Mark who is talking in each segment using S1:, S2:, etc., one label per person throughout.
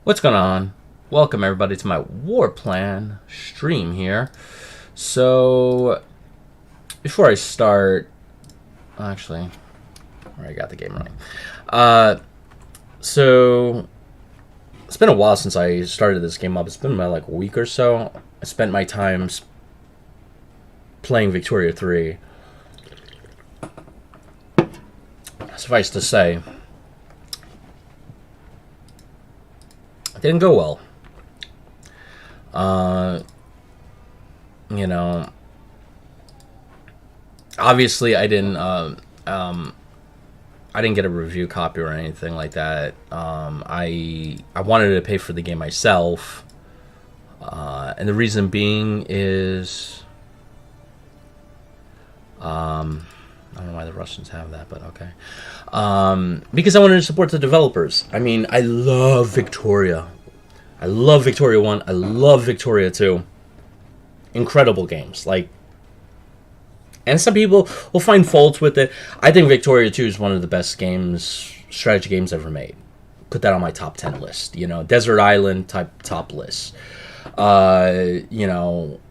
S1: What's going on? Welcome everybody to my war plan stream here. So before I start, actually, I already got the game running. So it's been a while since I started this game up. It's been about like a week or so. I spent my time playing Victoria 3. Suffice to say, it didn't go well. You know, obviously I didn't get a review copy or anything like that. I wanted to pay for the game myself, and the reason being is I don't know why the Russians have that, but okay. Because I wanted to support the developers. I mean, I love Victoria. I love Victoria 1. I love Victoria 2. Incredible games. And some people will find faults with it. I think Victoria 2 is one of the best strategy games ever made. Put that on my top 10 list. Desert Island type top list. And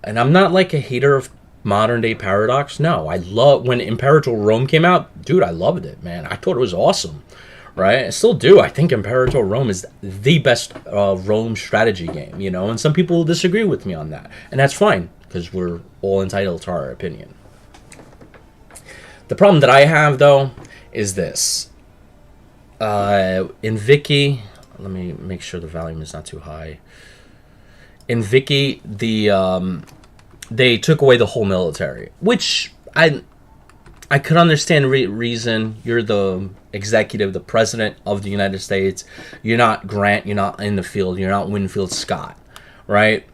S1: I'm not like a hater of modern day Paradox. No, I love when Imperator Rome came out. Dude, I loved it, man. I thought it was awesome. Right? I still do. I think Imperator Rome is the best Rome strategy game, and some people will disagree with me on that. And that's fine, because we're all entitled to our opinion. The problem that I have, though, is this. In Vicky, let me make sure the volume is not too high. In Vicky, they took away the whole military, which I could understand reason. You're the executive, the president of the United States. You're not Grant. You're not in the field. You're not Winfield Scott, right?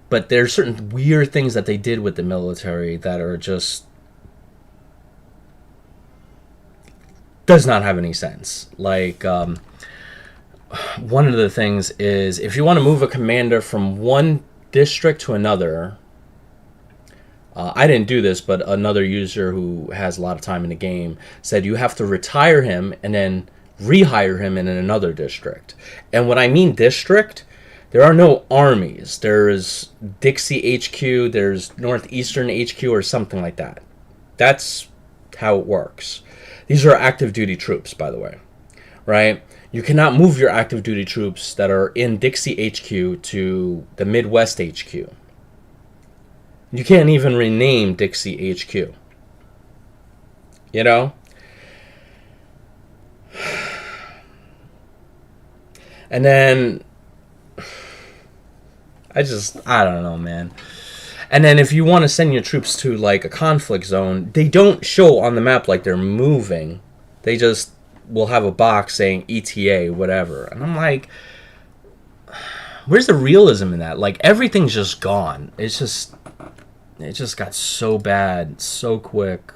S1: But there's certain weird things that they did with the military that are just does not have any sense. One of the things is if you want to move a commander from one district to another. I didn't do this, but another user who has a lot of time in the game said you have to retire him and then rehire him in another district. And when I mean district, there are no armies. There's Dixie HQ, there's Northeastern HQ or something like that. That's how it works. These are active duty troops, by the way, right? You cannot move your active duty troops that are in Dixie HQ to the Midwest HQ. You can't even rename Dixie HQ. And then I don't know, man. And then if you want to send your troops to like a conflict zone, they don't show on the map like they're moving. They just will have a box saying ETA, whatever. And I'm like, where's the realism in that? Like everything's just gone. It just got so bad so quick.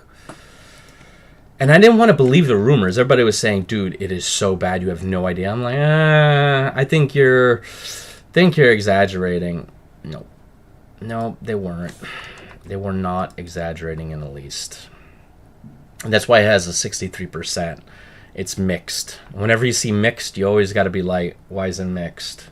S1: And I didn't want to believe the rumors. Everybody was saying, dude, it is so bad you have no idea. I'm like, I think you're exaggerating. No, they weren't. They were not exaggerating in the least. And that's why it has a 63%. It's mixed. Whenever you see mixed, you always got to be like, why is it mixed?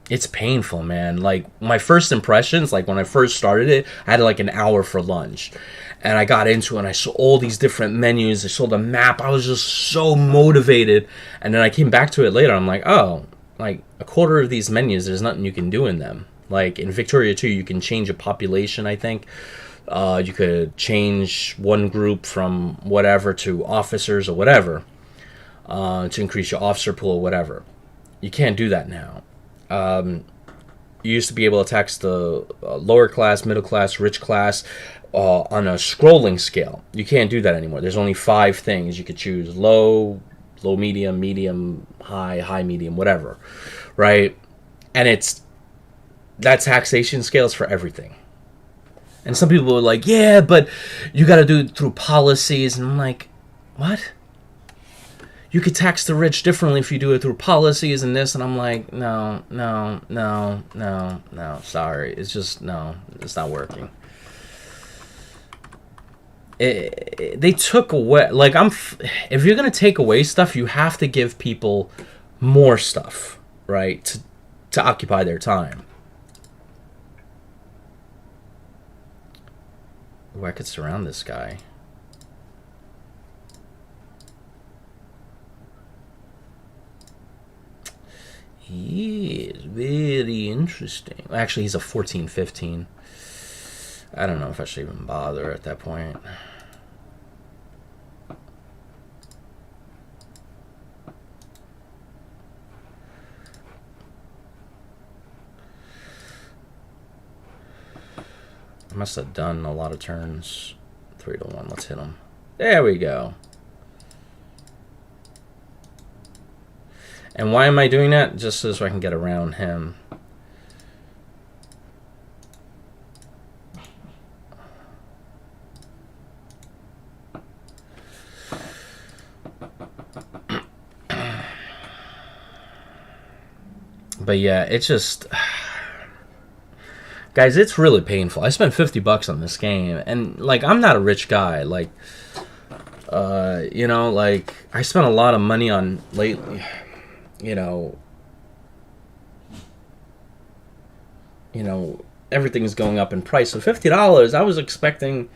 S1: It's painful, man. Like, my first impressions, like, when I first started it, I had, like, an hour for lunch. And I got into it, and I saw all these different menus. I saw the map. I was just so motivated. And then I came back to it later. I'm like, oh, like, a quarter of these menus, there's nothing you can do in them. Like, in Victoria 2, you can change a population, I think. You could change one group from whatever to officers or whatever. To increase your officer pool or whatever. You can't do that now. You used to be able to tax the lower class, middle class, rich class on a scrolling scale. You can't do that anymore. There's only 5 things you could choose: low, medium, medium, high, medium, whatever, right? And that taxation scales for everything. And some people are like, yeah, but you got to do it through policies. And I'm like, what? You could tax the rich differently if you do it through policies and this. And I'm like, no, sorry. It's just, no, it's not working. they took away, like, if you're gonna take away stuff, you have to give people more stuff, right, to occupy their time. Ooh, I could surround this guy. He is very interesting. Actually, he's a 14-15. I don't know if I should even bother at that point. I must have done a lot of turns. 3-1. Let's hit him. There we go. And why am I doing that? Just so I can get around him. But yeah, it's just... Guys, it's really painful. I spent $50 on this game, and, like, I'm not a rich guy. Like, you know, like, I spent a lot of money on lately, you know, everything's going up in price. So $50, I was expecting...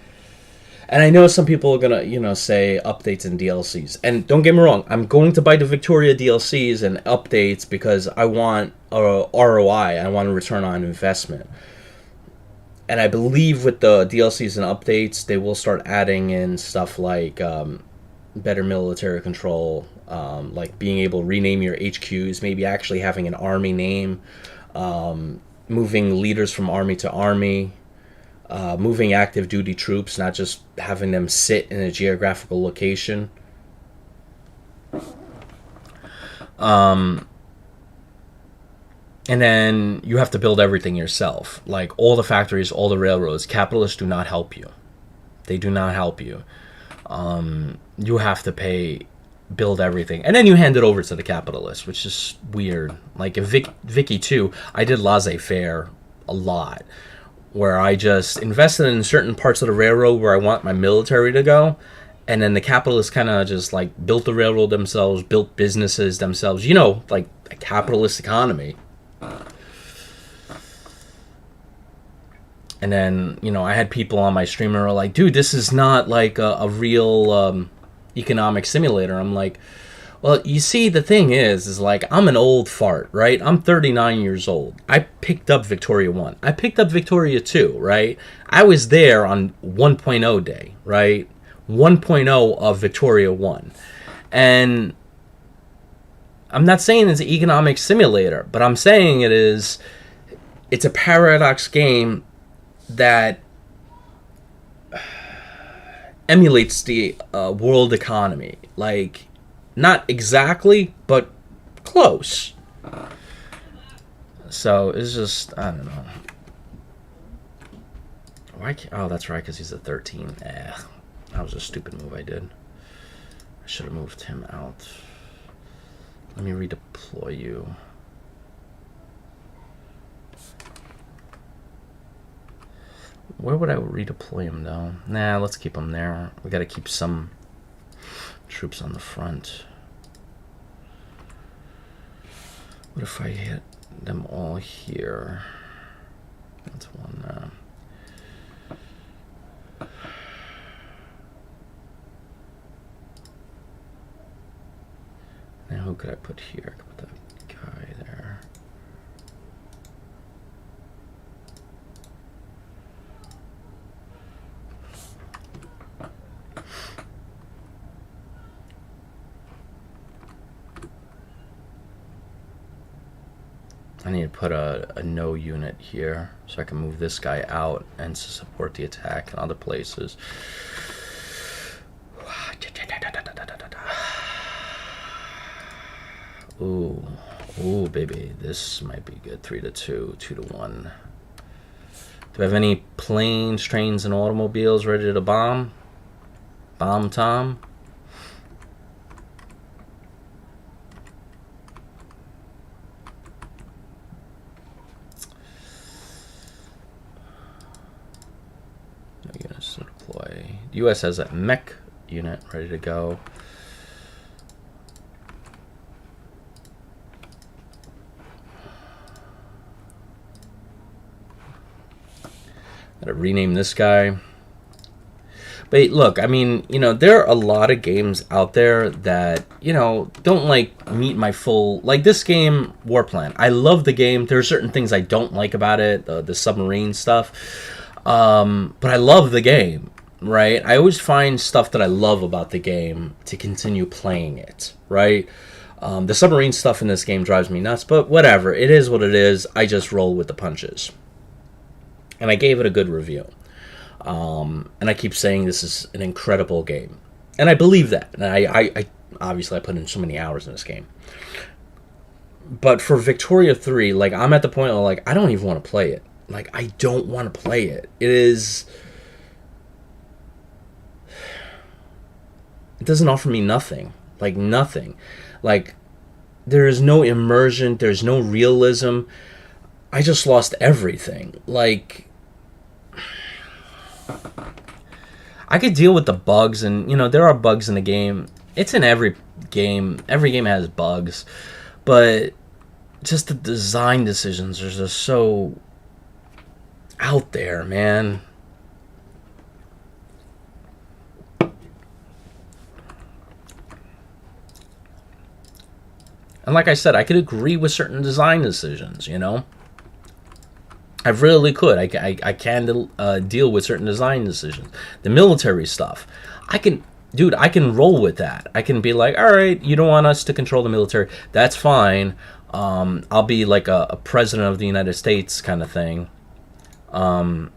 S1: And I know some people are gonna, you know, say updates and DLCs. And don't get me wrong, I'm going to buy the Victoria DLCs and updates because I want a ROI. I want a return on investment. And I believe with the DLCs and updates, they will start adding in stuff like better military control, like being able to rename your HQs, maybe actually having an army name, moving leaders from army to army. Moving active duty troops, not just having them sit in a geographical location. And then you have to build everything yourself. Like all the factories, all the railroads. Capitalists do not help you. They do not help you. You have to build everything. And then you hand it over to the capitalists, which is weird. Like in Vicky 2, I did laissez-faire a lot, where I just invested in certain parts of the railroad where I want my military to go, and then the capitalists kind of just like built the railroad themselves, built businesses themselves, you know, like a capitalist economy. And then, you know, I had people on my stream who were like, dude, this is not like a real economic simulator. I'm like, well, you see, the thing is like, I'm an old fart, right? I'm 39 years old. I picked up Victoria 1. I picked up Victoria 2, right? I was there on 1.0 day, right? 1.0 of Victoria 1. And I'm not saying it's an economic simulator, but I'm saying it's a paradox game that emulates the world economy. Like, not exactly, but close. So it's just, I don't know. Why can't, oh, that's right, because he's a 13. That was a stupid move I did. I should have moved him out. Let me redeploy you. Where would I redeploy him, though? Nah, let's keep him there. We got to keep some troops on the front. What if I hit them all here? That's one. Now who could I put here? I could put that guy there. I need to put a no unit here so I can move this guy out and to support the attack in other places. Ooh, ooh, baby, this might be good. 3-2, 2-1. Do I have any planes, trains, and automobiles ready to bomb? Bomb Tom? U.S. has a mech unit ready to go. Gotta rename this guy. But look, I mean, you know, there are a lot of games out there that, you know, don't like meet my full, like this game, Warplan. I love the game. There are certain things I don't like about it, the submarine stuff. But I love the game, right? I always find stuff that I love about the game to continue playing it, right? The submarine stuff in this game drives me nuts, but whatever. It is what it is. I just roll with the punches. And I gave it a good review. And I keep saying this is an incredible game. And I believe that. And I obviously I put in so many hours in this game. But for Victoria 3, like, I'm at the point where, like, I don't even want to play it. Like, I don't want to play it. It doesn't offer me nothing. Like, nothing. Like, there is no immersion. There's no realism. I just lost everything. Like, I could deal with the bugs, and, you know, there are bugs in the game. It's in every game. Every game has bugs. But just the design decisions are just so out there, man. And like I said, I could agree with certain design decisions, you know? I really could. I can deal with certain design decisions. The military stuff, I can roll with that. I can be like, all right, you don't want us to control the military. That's fine. I'll be like a president of the United States kind of thing. I'll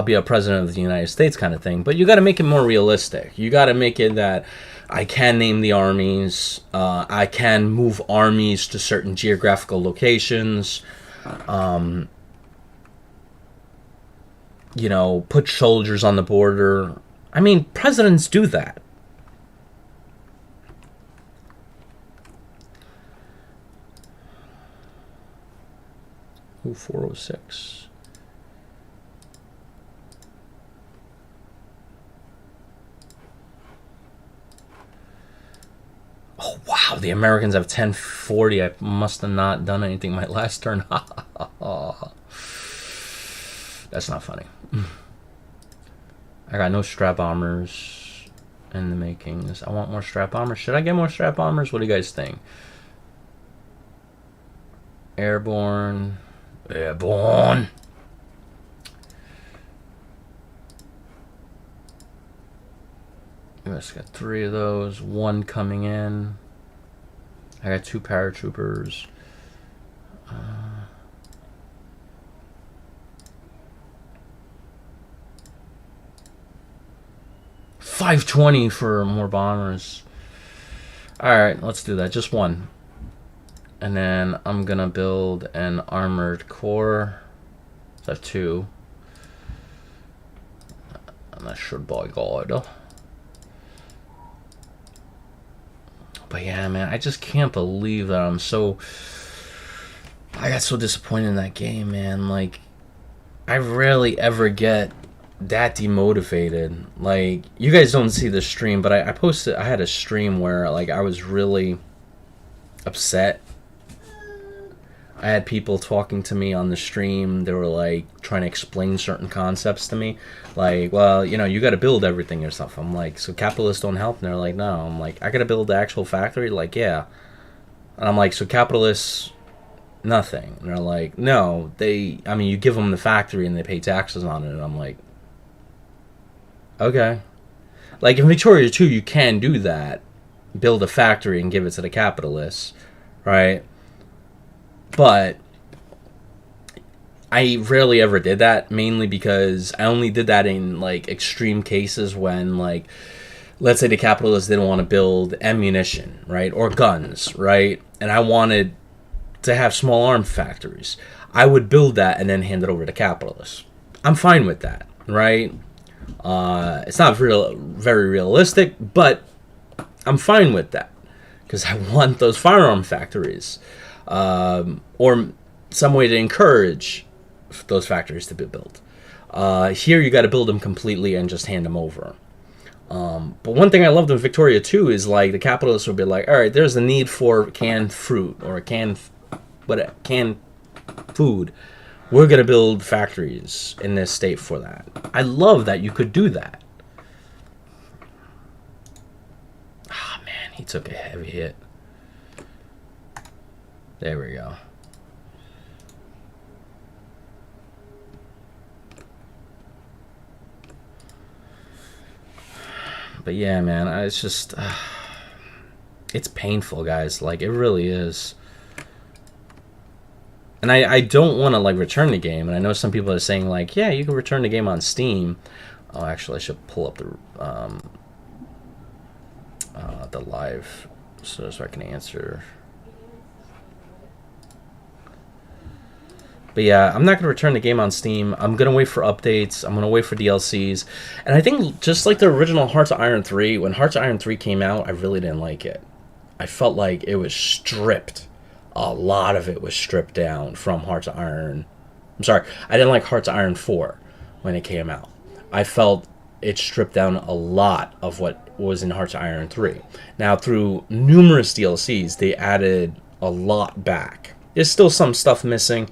S1: be a president of the United States kind of thing. But you got to make it more realistic. You got to make it that I can name the armies. I can move armies to certain geographical locations. You know, put soldiers on the border. I mean, presidents do that. Ooh, 406. Oh, wow, the Americans have 1040. I must have not done anything my last turn. That's not funny. I got no strap bombers in the makings. I want more strap bombers. Should I get more strap bombers? What do you guys think? Airborne. Airborne. I just got 3 of those. 1 coming in. I got 2 paratroopers. 520 for more bombers. Alright, let's do that. Just 1. And then I'm gonna build an armored core. So I have 2. I'm not sure by God. But yeah, man, I just can't believe that I got so disappointed in that game, man. Like, I rarely ever get that demotivated. Like, you guys don't see the stream, but I had a stream where, like, I was really upset. I had people talking to me on the stream. They were, like, trying to explain certain concepts to me. Like, well, you know, you got to build everything yourself. I'm like, so capitalists don't help? And they're like, no. I'm like, I got to build the actual factory? Like, yeah. And I'm like, so capitalists, nothing. And they're like, no. You give them the factory and they pay taxes on it. And I'm like, okay. Like, in Victoria 2, you can do that. Build a factory and give it to the capitalists, right? But I rarely ever did that, mainly because I only did that in, like, extreme cases when, like, let's say the capitalists didn't want to build ammunition, right, or guns, right, and I wanted to have small arms factories. I would build that and then hand it over to capitalists. I'm fine with that, right? It's not very realistic, but I'm fine with that because I want those firearm factories. Or some way to encourage those factories to be built. Here you got to build them completely and just hand them over. But one thing I loved in Victoria 2 is like the capitalists would be like, all right, there's a need for canned fruit or canned food. We're going to build factories in this state for that. I love that you could do that. Ah, man, he took a heavy hit. There we go. But yeah, man, it's just... it's painful, guys. Like, it really is. And I don't want to, like, return the game. And I know some people are saying, like, yeah, you can return the game on Steam. Oh, actually, I should pull up the live so I can answer. But yeah, I'm not going to return the game on Steam. I'm going to wait for updates. I'm going to wait for DLCs. And I think just like the original Hearts of Iron 3, when Hearts of Iron 3 came out, I really didn't like it. I felt like it was stripped. A lot of it was stripped down from Hearts of Iron. I'm sorry, I didn't like Hearts of Iron 4 when it came out. I felt it stripped down a lot of what was in Hearts of Iron 3. Now, through numerous DLCs, they added a lot back. There's still some stuff missing,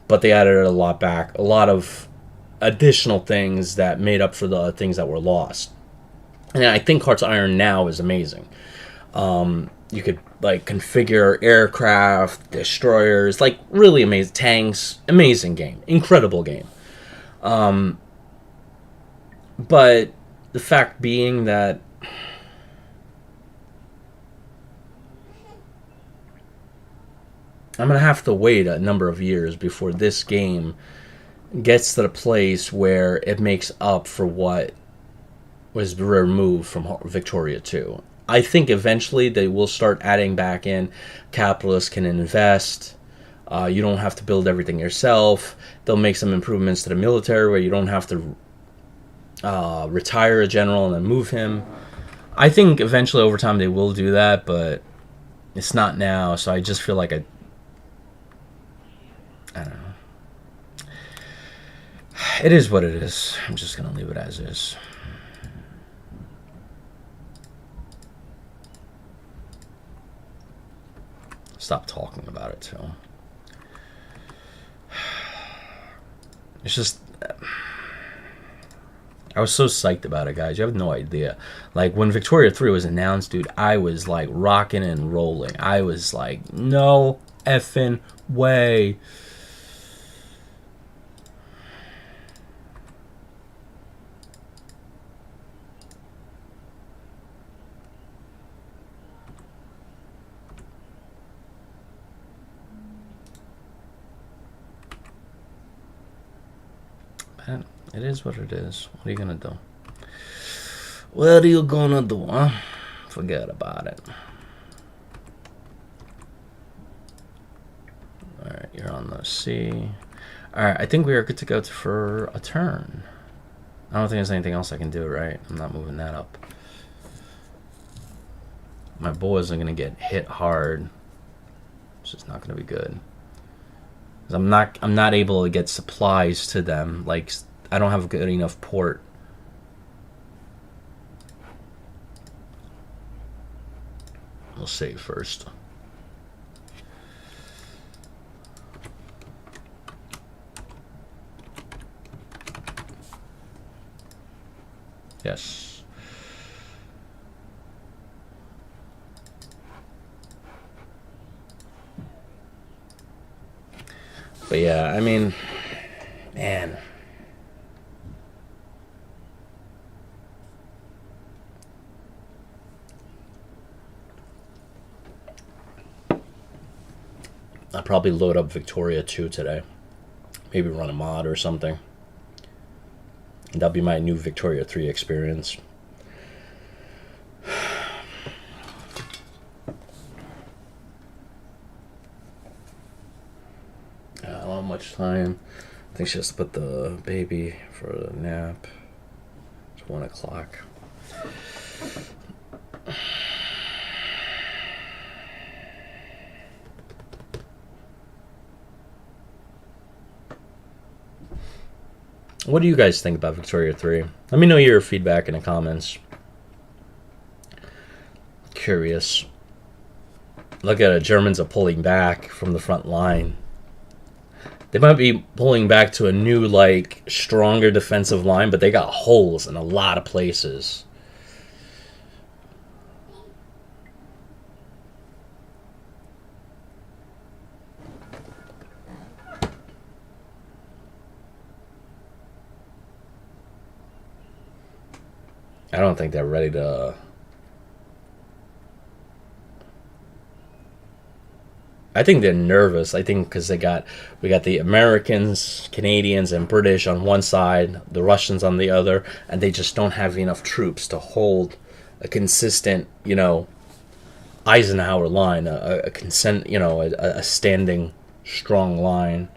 S1: but they added a lot back. A lot of additional things that made up for the things that were lost. And I think Hearts of Iron now is amazing. You could like configure aircraft, destroyers, like really amazing tanks. Amazing game, incredible game. But the fact being that I'm gonna have to wait a number of years before this game gets to the place where it makes up for what was removed from Victoria 2. I think eventually they will start adding back in capitalists can invest. You don't have to build everything yourself. They'll make some improvements to the military where you don't have to retire a general and then move him. I think eventually over time they will do that, but it's not now. So I just feel like I don't know. It is what it is. I'm just going to leave it as is. Stop talking about it, too. It's just... I was so psyched about it, guys. You have no idea. Like, when Victoria 3 was announced, dude, I was, like, rocking and rolling. I was like, no effing way. Man, it is what it is. What are you gonna do? What are you gonna do, huh? Forget about it. Alright, you're on the C. Alright, I think we are good to go for a turn. I don't think there's anything else I can do, right? I'm not moving that up. My boys are gonna get hit hard. It's just not gonna be good. I'm not able to get supplies to them. Like, I don't have a good enough port. We'll save first. Yes. But yeah, I mean, man. I'll probably load up Victoria 2 today. Maybe run a mod or something. And that'll be my new Victoria 3 experience. How much time? I think she has to put the baby for the nap. It's 1 o'clock. What do you guys think about Victoria 3? Let me know your feedback in the comments. Curious. Look at it, Germans are pulling back from the front line. They might be pulling back to a new, like, stronger defensive line, but they got holes in a lot of places. I don't think they're ready to... I think they're nervous. I think because we got the Americans, Canadians, and British on one side, the Russians on the other, and they just don't have enough troops to hold a consistent, Eisenhower line, a standing, strong line.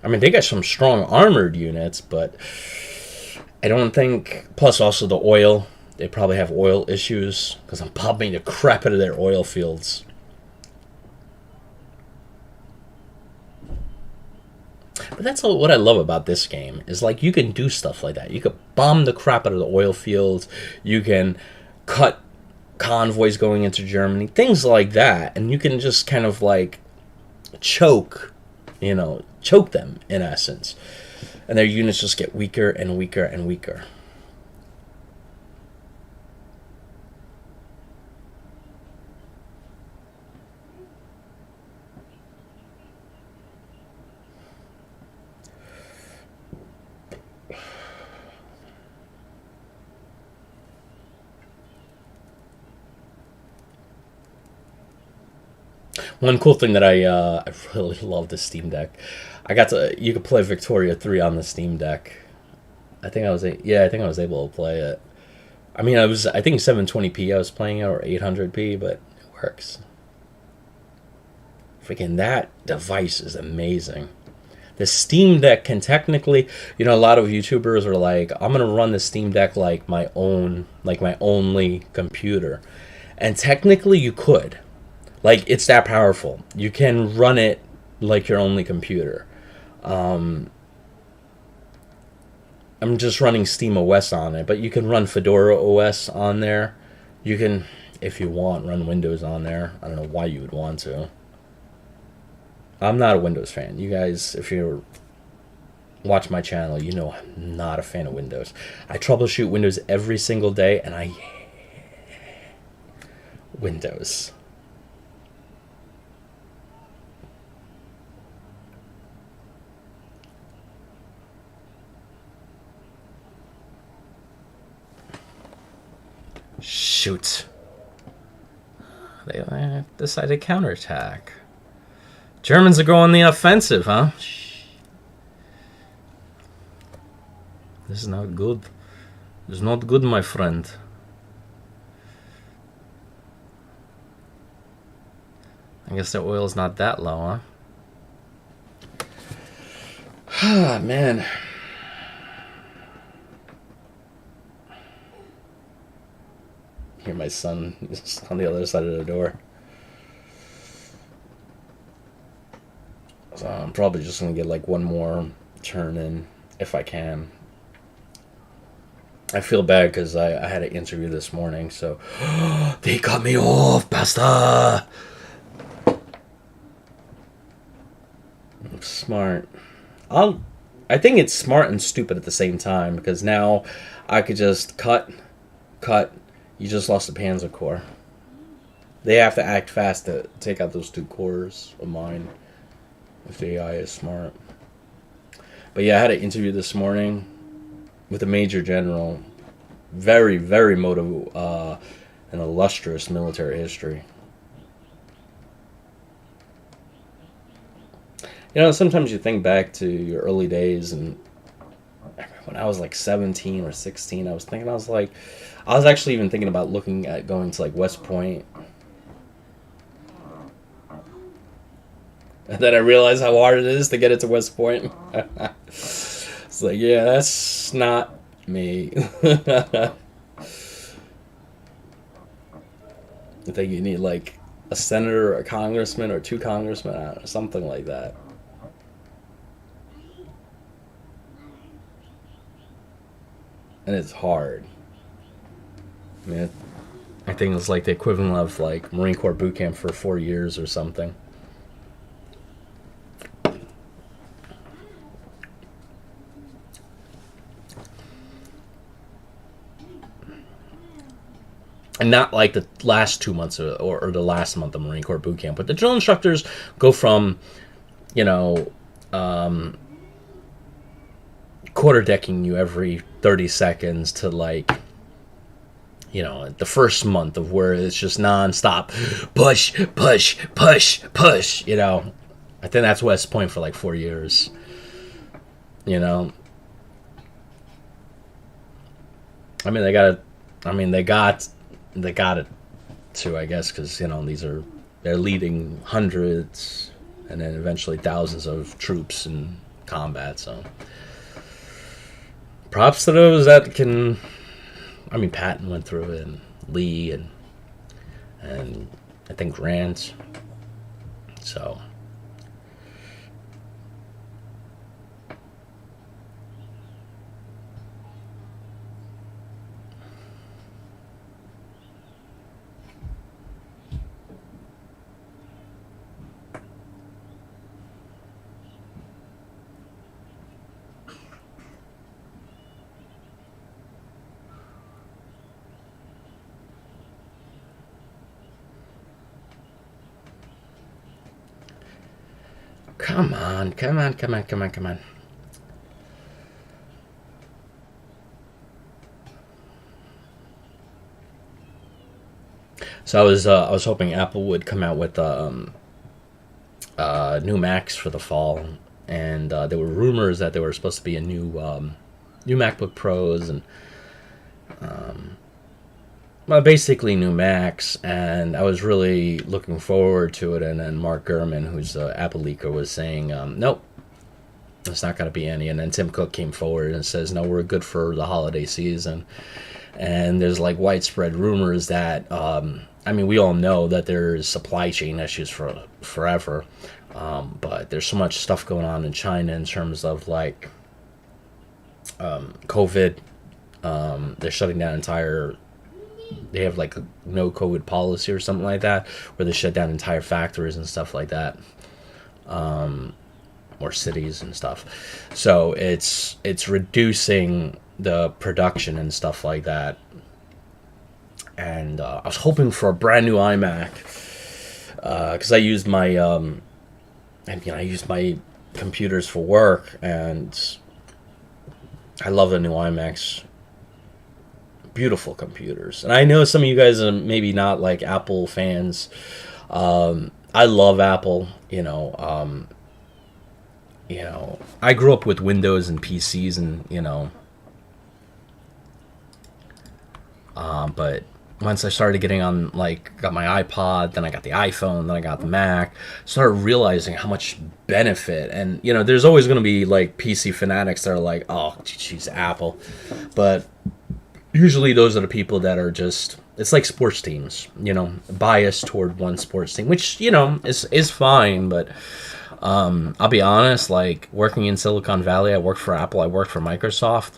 S1: I mean, they got some strong armored units, but I don't think... Plus, also the oil. They probably have oil issues, because I'm pumping the crap out of their oil fields. But that's what I love about this game, is like you can do stuff like that. You could bomb the crap out of the oil fields. You can cut convoys going into Germany. Things like that. And you can just kind of like choke them, in essence. And their units just get weaker and weaker and weaker. One cool thing that I really love the Steam Deck. You could play Victoria 3 on the Steam Deck. I think I was able to play it. I mean, I think 720p I was playing it, or 800p, but it works. Freaking that device is amazing. The Steam Deck can technically, a lot of YouTubers are like, I'm gonna run the Steam Deck like my only computer, and technically you could. Like, it's that powerful. You can run it like your only computer. I'm just running Steam OS on it, but you can run Fedora OS on there. You can, if you want, run Windows on there. I don't know why you would want to. I'm not a Windows fan. You guys, if you watch my channel, you know I'm not a fan of Windows. I troubleshoot Windows every single day, and I hate Windows. Shoot. They decided to counterattack. Germans are going the offensive, huh? This is not good. This is not good, my friend. I guess the oil's not that low, huh? Ah, man. Hear my son is on the other side of the door. So I'm probably just going to get like one more turn in if I can. I feel bad because I had an interview this morning, so they cut me off, basta. Smart. I think it's smart and stupid at the same time, because now I could just cut. You just lost the Panzer Corps. They have to act fast to take out those 2 corps of mine, if the AI is smart. But yeah, I had an interview this morning with a major general. Very, very motive, and illustrious military history. Sometimes you think back to your early days, and when I was like 17 or 16, I was actually even thinking about looking at going to like West Point. And then I realized how hard it is to get it to West Point. It's like, yeah, that's not me. I think you need like a senator, a congressman, or two congressmen, I don't know, something like that. And it's hard. I mean, I think it's like the equivalent of like Marine Corps boot camp for 4 years or something. And not like the last 2 months or the last month of Marine Corps boot camp, but the drill instructors go from, you know, quarter decking you every 30 seconds to like, you know, the first month of where it's just nonstop push, push, push, push, you know. I think that's West Point for like 4 years, you know. I mean, they got it too, I guess, because, you know, they're leading hundreds and then eventually thousands of troops in combat, so props to those that can. I mean, Patton went through it, and Lee, and I think Grant. So, come on, come on, come on, come on, come on. So I was hoping Apple would come out with new Macs for the fall, and there were rumors that there were supposed to be a new MacBook Pros and well, basically new Macs, and I was really looking forward to it. And then Mark Gurman, who's the Apple leaker, was saying, nope, it's not going to be any. And then Tim Cook came forward and says, no, we're good for the holiday season. And there's like widespread rumors that, I mean, we all know that there's supply chain issues for forever, but there's so much stuff going on in China in terms of like COVID. They're shutting down they have like a no COVID policy or something like that, where they shut down entire factories and stuff like that, or cities and stuff. So it's reducing the production and stuff like that. And I was hoping for a brand new iMac, because I used my computers for work, and I love the new iMacs. Beautiful computers. And I know some of you guys are maybe not like Apple fans. I love Apple, you know, I grew up with Windows and PCs, and but once I started getting on, like, got my iPod, then I got the iPhone, then I got the Mac, started realizing how much benefit. And there's always going to be like PC fanatics that are like, oh, geez, Apple, but usually those are the people that are just, it's like sports teams, biased toward one sports team, which, is fine. But I'll be honest, like, working in Silicon Valley, I worked for Apple, I worked for Microsoft.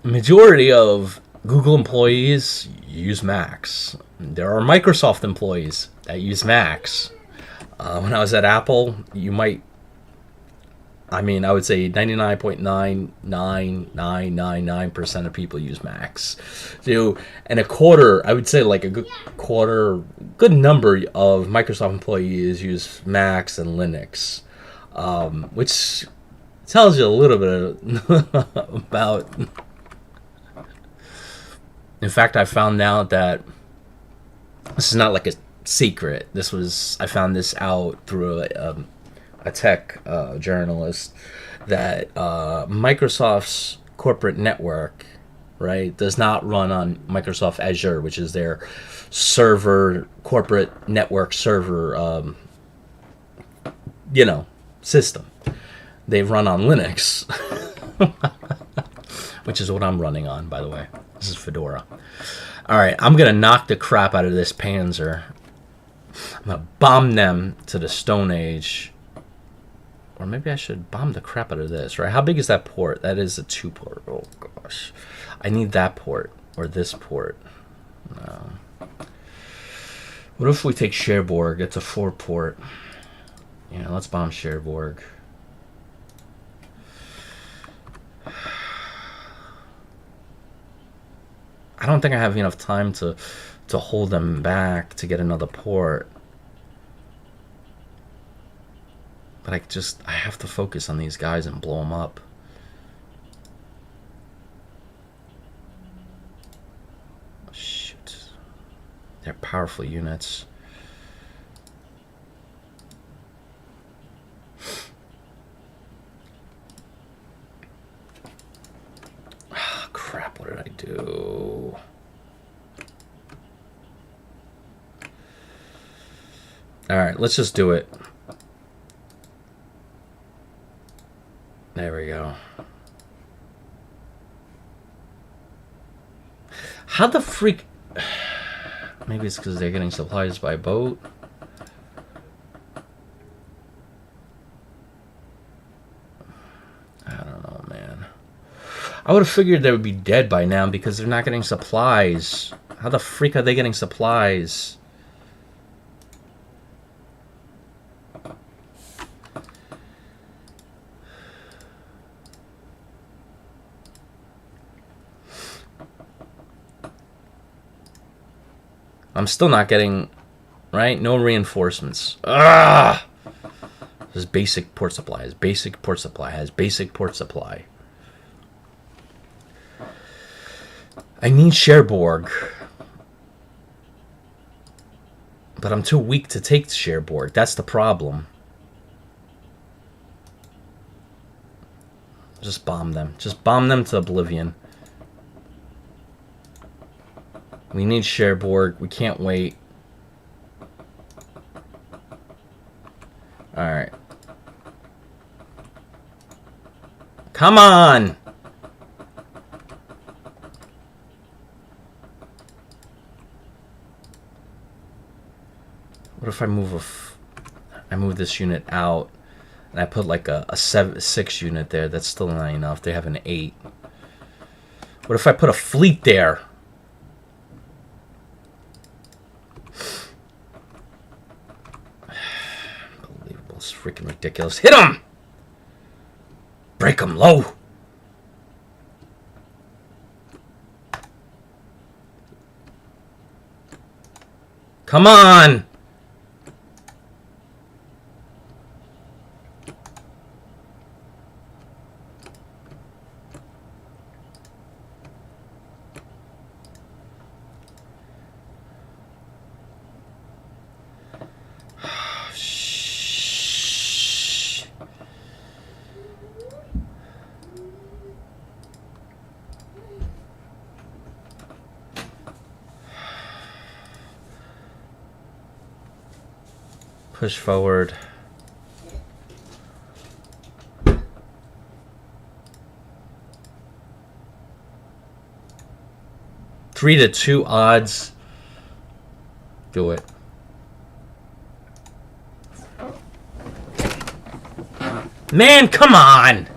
S1: Majority of Google employees use Macs. There are Microsoft employees that use Macs. When I was at Apple, I would say 99.99999% of people use Macs. So, and I would say like a good number of Microsoft employees use Macs and Linux, which tells you a little bit about. In fact, I found out that this is not like a secret. I found this out through a tech journalist, that Microsoft's corporate network, right, does not run on Microsoft Azure, which is their corporate network server, system. They run on Linux, which is what I'm running on, by the way. This is Fedora. All right, I'm going to knock the crap out of this Panzer. I'm gonna bomb them to the Stone Age. Or maybe I should bomb the crap out of this, right? How big is that port? That is a 2 port. Oh, gosh. I need that port. Or this port. No. What if we take Cherbourg? It's a 4 port. Yeah, let's bomb Cherbourg. I don't think I have enough time to hold them back to get another port. But I have to focus on these guys and blow them up. Shoot. They're powerful units. Ah, crap, what did I do? Alright, let's just do it. There we go. How the freak... Maybe it's because they're getting supplies by boat. I don't know, man. I would have figured they would be dead by now because they're not getting supplies. How the freak are they getting supplies? I'm still not getting, right? No reinforcements. Ah! This is basic port supply. Has basic port supply. Has basic port supply. I need Cherbourg. But I'm too weak to take Cherbourg. That's the problem. Just bomb them. Just bomb them to oblivion. We need Cherbourg. We can't wait. Alright. Come on! What if I move I move this unit out and I put like a 6 unit there? That's still not enough. They have an 8. What if I put a fleet there? Unbelievable. It's freaking ridiculous. Hit him! Break him low. Come on! Push forward. Three to 2 odds. Do it. Man, come on!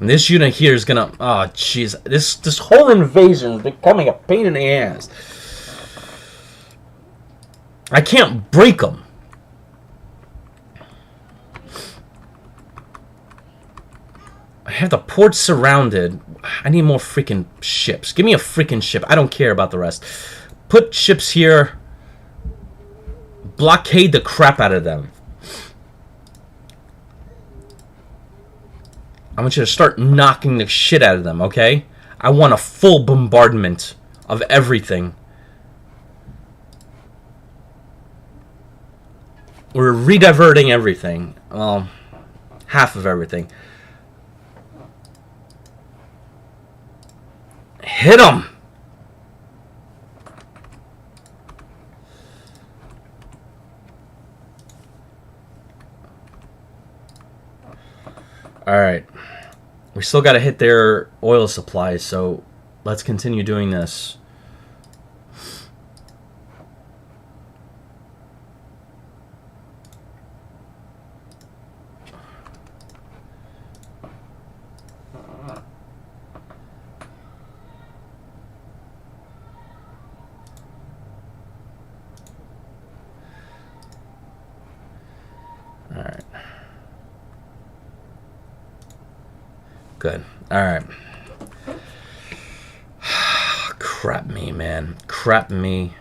S1: And this unit here is gonna... Oh, jeez. This whole invasion is becoming a pain in the ass. I can't break them. I have the port surrounded. I need more freaking ships. Give me a freaking ship. I don't care about the rest. Put ships here. Blockade the crap out of them. I want you to start knocking the shit out of them, okay? I want a full bombardment of everything. We're rediverting everything. Well, half of everything. Hit him! Alright. We still gotta hit their oil supplies, so Let's continue doing this. All right. Good. All right. Crap me, man. Crap me.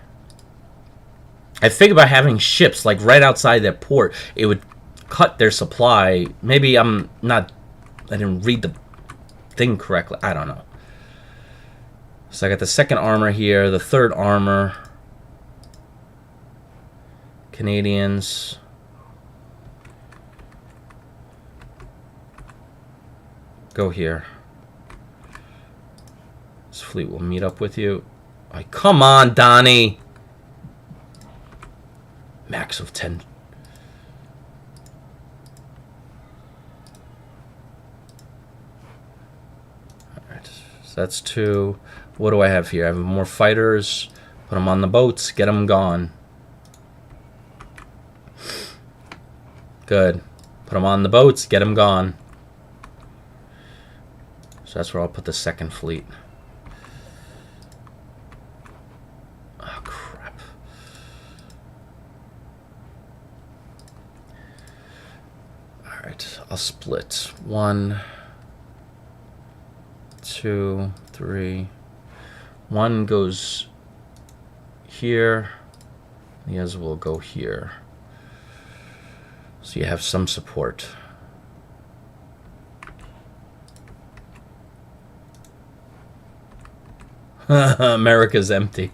S1: I think about having ships like right outside that port. It would cut their supply. Maybe I'm not... I didn't read the thing correctly. I don't know. So I got the second armor here. The third armor. Canadians. Go here. This fleet will meet up with you. Like, come on, Donnie. Max of 10. Alright, so that's 2. What do I have here? I have more fighters. Put them on the boats. Get them gone. Good. Put them on the boats. Get them gone. So that's where I'll put the second fleet. Oh, crap. Alright, I'll split. 1, 2, 3. 1 goes here. The other will go here. So you have some support. America's empty.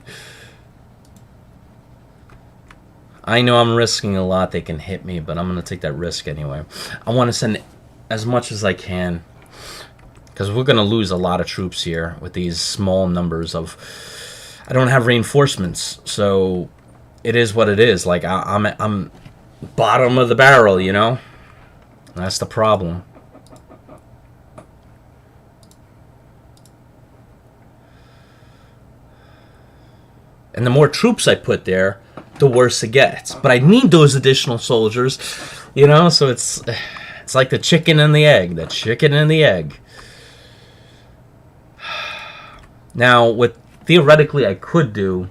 S1: I know I'm risking a lot. They can hit me, but I'm going to take that risk anyway. I want to send as much as I can, because we're going to lose a lot of troops here with these small numbers of... I don't have reinforcements, so it is what it is. Like, I'm bottom of the barrel, you know? That's the problem. And the more troops I put there, the worse it gets. But I need those additional soldiers, you know? So it's like the chicken and the egg. The chicken and the egg. Now, what theoretically I could do...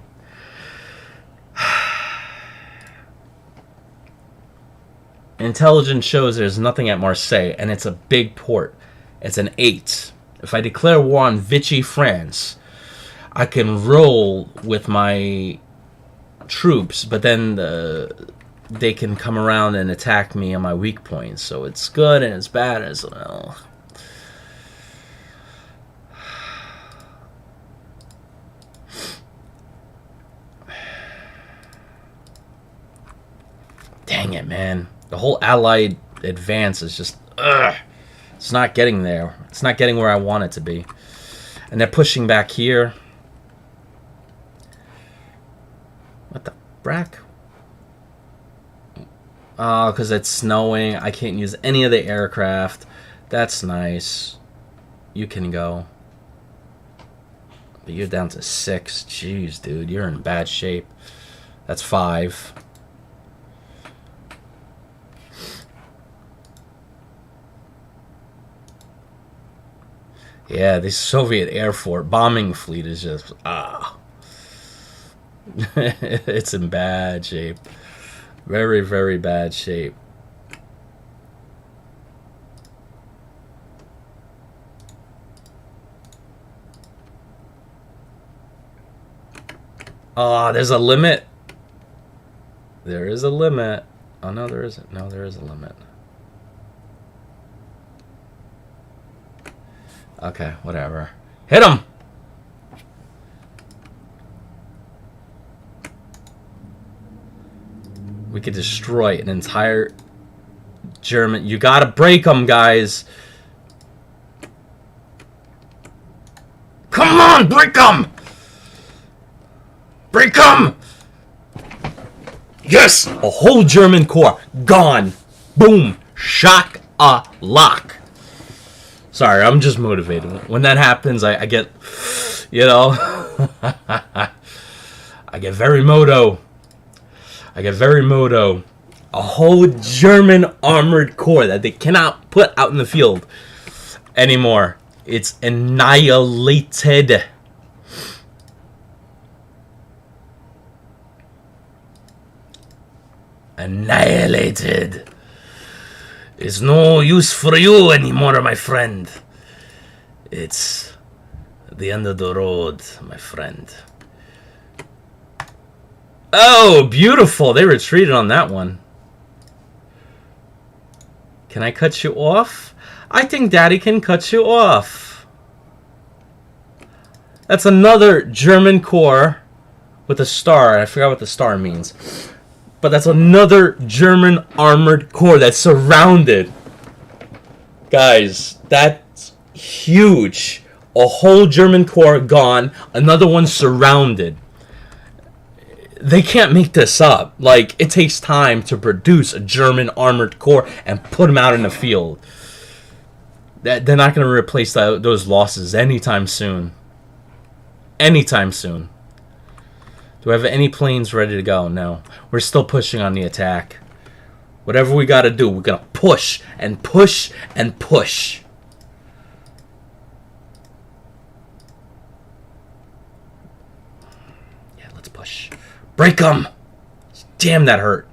S1: Intelligence shows there's nothing at Marseille, and it's a big port. It's an 8. If I declare war on Vichy, France... I can roll with my troops, but then they can come around and attack me on my weak points. So it's good and it's bad as well. Dang it, man. The whole Allied advance is just... Ugh. It's not getting there. It's not getting where I want it to be. And they're pushing back here. What the frack? Oh, because it's snowing. I can't use any of the aircraft. That's nice. You can go. But you're down to 6. Jeez, dude. You're in bad shape. That's 5. Yeah, this Soviet Air Force bombing fleet is just... It's in bad shape. Very, very bad shape. There's a limit. There is a limit. Oh, no, there isn't. No, there is a limit. Okay, whatever. Hit him! We could destroy an entire German... You gotta break them, guys! Come on, break them! Break them! Yes! A whole German corps. Gone. Boom. Shock a lock. Sorry, I'm just motivated. When that happens, I get... You know? I get very moto. A whole German armored corps that they cannot put out in the field anymore. It's annihilated. Annihilated. It's no use for you anymore, my friend. It's the end of the road, my friend. Oh, beautiful. They retreated on that one. Can I cut you off? I think Daddy can cut you off. That's another German corps with a star. I forgot what the star means. But that's another German armored corps that's surrounded. Guys, that's huge. A whole German corps gone. Another one surrounded. They can't make this up. Like, it takes time to produce a German armored corps and put them out in the field. They're not going to replace those losses anytime soon. Anytime soon. Do I have any planes ready to go? No. We're still pushing on the attack. Whatever we got to do, we're going to push and push and push. Yeah, let's push. Break them! Damn, that hurt.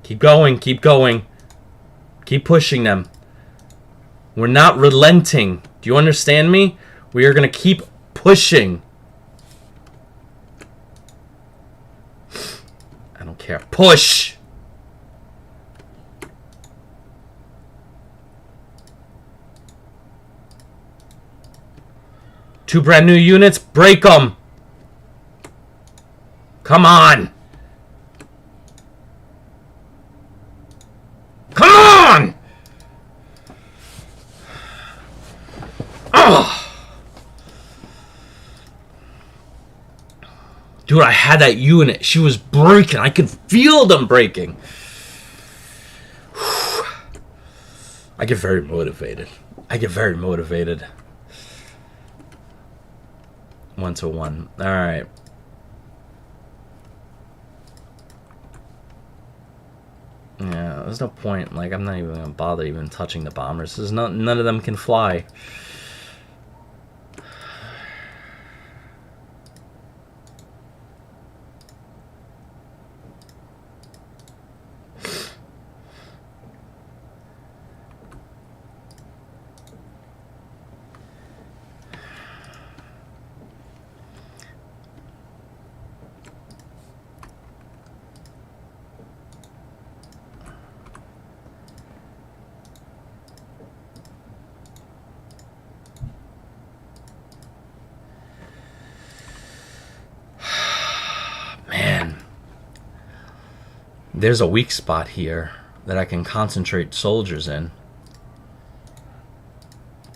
S1: Keep going, keep going. Keep pushing them. We're not relenting. Do you understand me? We are going to keep pushing. I don't care. Push! Two brand new units. Break them! Come on! Come on! Oh! Dude, I had that unit. She was breaking. I could feel them breaking. I get very motivated. 1-1. Alright. Yeah, there's no point. Like, I'm not even gonna bother even touching the bombers. There's none of them can fly. There's a weak spot here that I can concentrate soldiers in.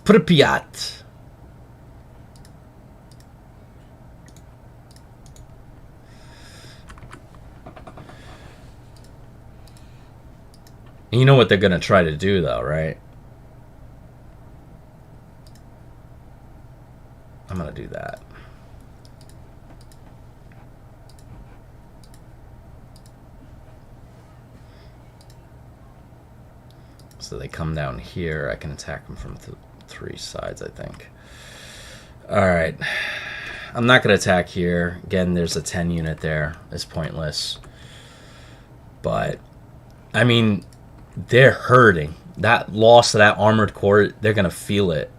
S1: Pripyat. You know what they're gonna try to do, though, right? I'm gonna do that. So they come down here. I can attack them from three sides, I think. Alright. I'm not going to attack here. Again, there's a 10 unit there. It's pointless. But, I mean, they're hurting. That loss of that armored corps, they're going to feel it.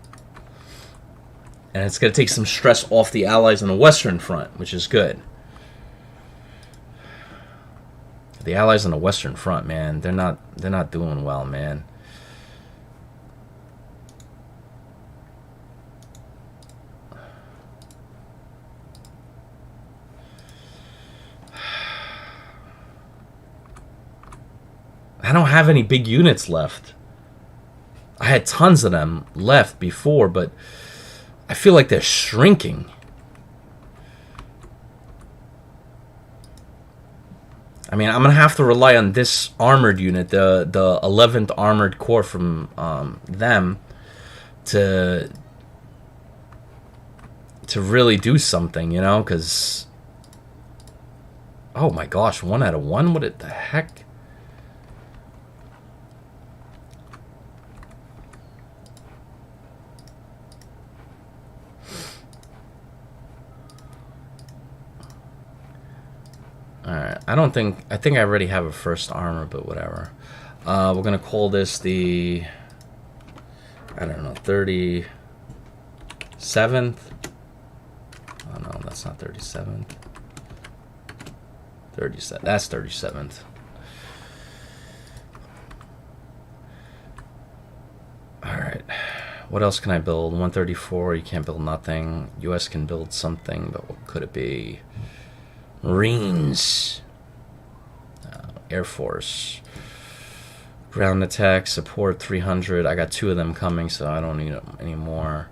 S1: And it's going to take some stress off the Allies on the Western Front, which is good. The Allies on the Western Front, man, they're not doing well, man. I don't have any big units left. I had tons of them left before, but I feel like they're shrinking. I mean, I'm going to have to rely on this armored unit, the 11th Armored Corps from them, to to really do something, you know, because... Oh my gosh, 1 out of 1? What the heck? Alright, I think I already have a first armor, but whatever. We're gonna call this the... I don't know, 37th? Oh no, that's not 37th. 37. That's 37th. Alright. What else can I build? 134, you can't build nothing. US can build something, but what could it be? Marines. Air Force. Ground attack, support 300. I got 2 of them coming, so I don't need any more.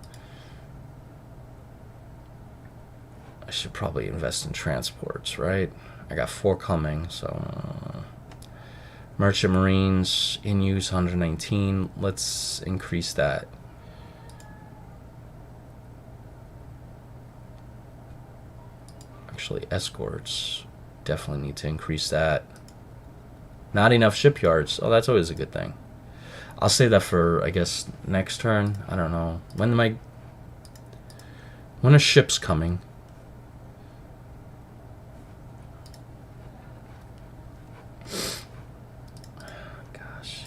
S1: I should probably invest in transports, right? I got 4 coming, so... Merchant Marines, in use 119. Let's increase that. Actually, escorts. Definitely need to increase that. Not enough shipyards. Oh, that's always a good thing. I'll save that for, I guess, next turn. I don't know. When are ships coming? Gosh.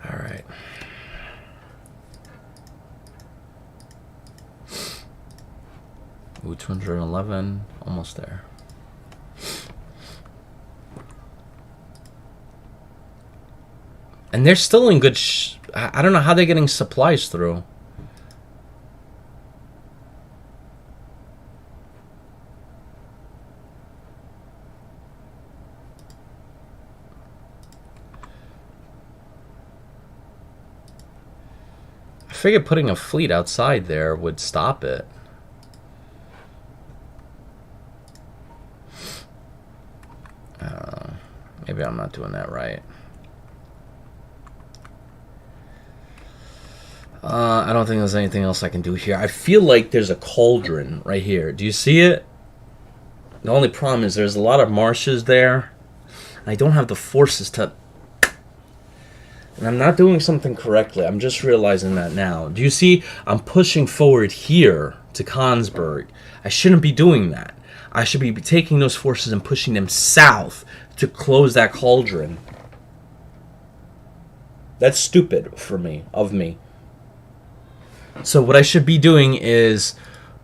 S1: All right. Ooh, 211, almost there. And they're still in good I don't know how they're getting supplies through. I figured putting a fleet outside there would stop it. Maybe I'm not doing that right. I don't think there's anything else I can do here. I feel like there's a cauldron right here. Do you see it? The only problem is there's a lot of marshes there. I don't have the forces to... And I'm not doing something correctly. I'm just realizing that now. Do you see? I'm pushing forward here to Konsberg. I shouldn't be doing that. I should be taking those forces and pushing them south to close that cauldron. That's stupid for me, of me. So what I should be doing is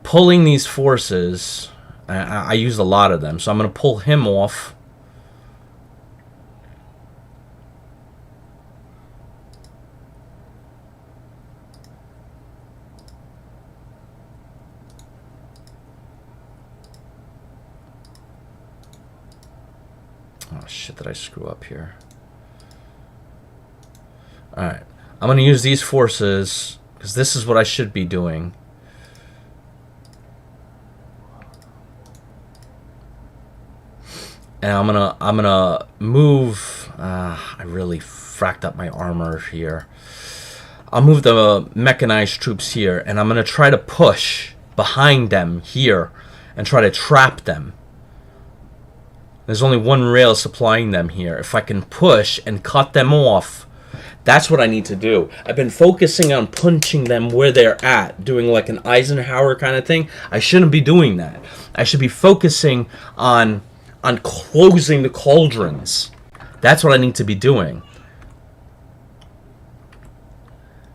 S1: pulling these forces. I used a lot of them, so I'm going to pull him off. Oh shit, did I screw up here? Alright, I'm going to use these forces because this is what I should be doing. And I'm gonna move. I really fracked up my armor here. I'll move the mechanized troops here, and I'm gonna try to push behind them here and try to trap them. There's only one rail supplying them here. If I can push and cut them off, that's what I need to do. I've been focusing on punching them where they're at, doing like an Eisenhower kind of thing. I shouldn't be doing that. I should be focusing on closing the cauldrons. That's what I need to be doing.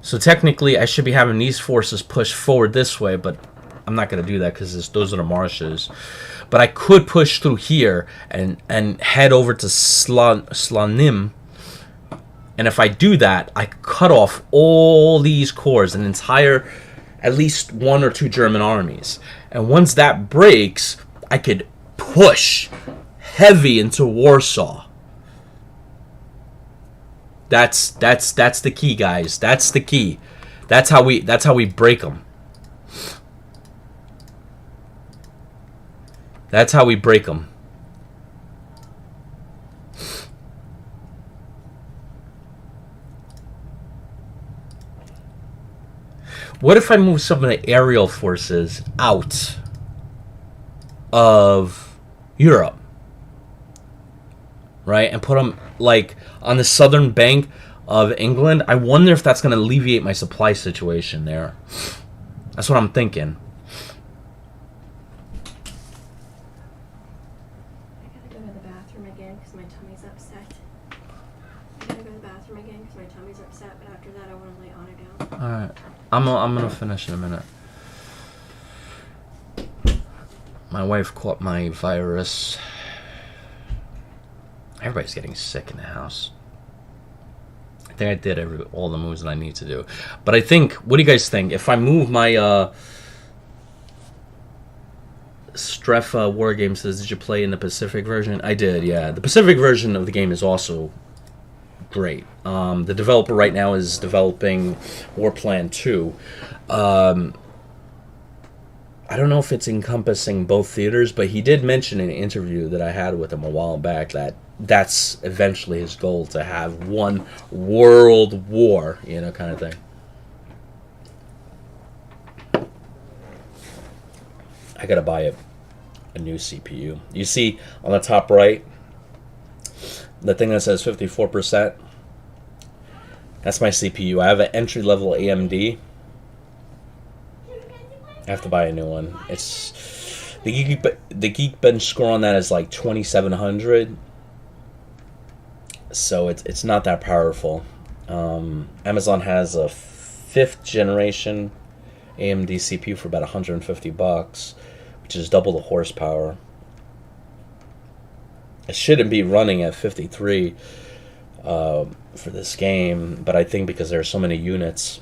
S1: So technically, I should be having these forces push forward this way, but I'm not going to do that because those are the marshes. But I could push through here and head over to Slanim. And if I do that, I cut off all these corps, an entire, at least 1 or 2 German armies. And once that breaks, I could push heavy into Warsaw. That's the key, guys. That's the key. That's how we break them. That's how we break them. What if I move some of the aerial forces out of Europe, right, and put them like on the southern bank of England? I wonder if that's going to alleviate my supply situation there. That's what I'm thinking.
S2: I gotta go to the bathroom again because my tummy's upset. I gotta go to the bathroom again because my tummy's upset, but after that I want to lay Anna down.
S1: All right. I'm gonna finish in a minute. My wife caught my virus. Everybody's getting sick in the house. I think I did all the moves that I need to do. But I think, what do you guys think? If I move my Strefa War Game says, did you play in the Pacific version? I did, yeah. The Pacific version of the game is also great. The developer right now is developing Warplan 2. I don't know if it's encompassing both theaters, but he did mention in an interview that I had with him a while back that that's eventually his goal, to have one world war, kind of thing. I gotta buy a new CPU. You see on the top right, the thing that says 54%, that's my CPU. I have an entry-level AMD. I have to buy a new one. It's the Geekbench score on that is like 2700, so it's not that powerful. Amazon has a 5th generation AMD CPU for about $150, which is double the horsepower. It shouldn't be running at 53 for this game, but I think because there are so many units.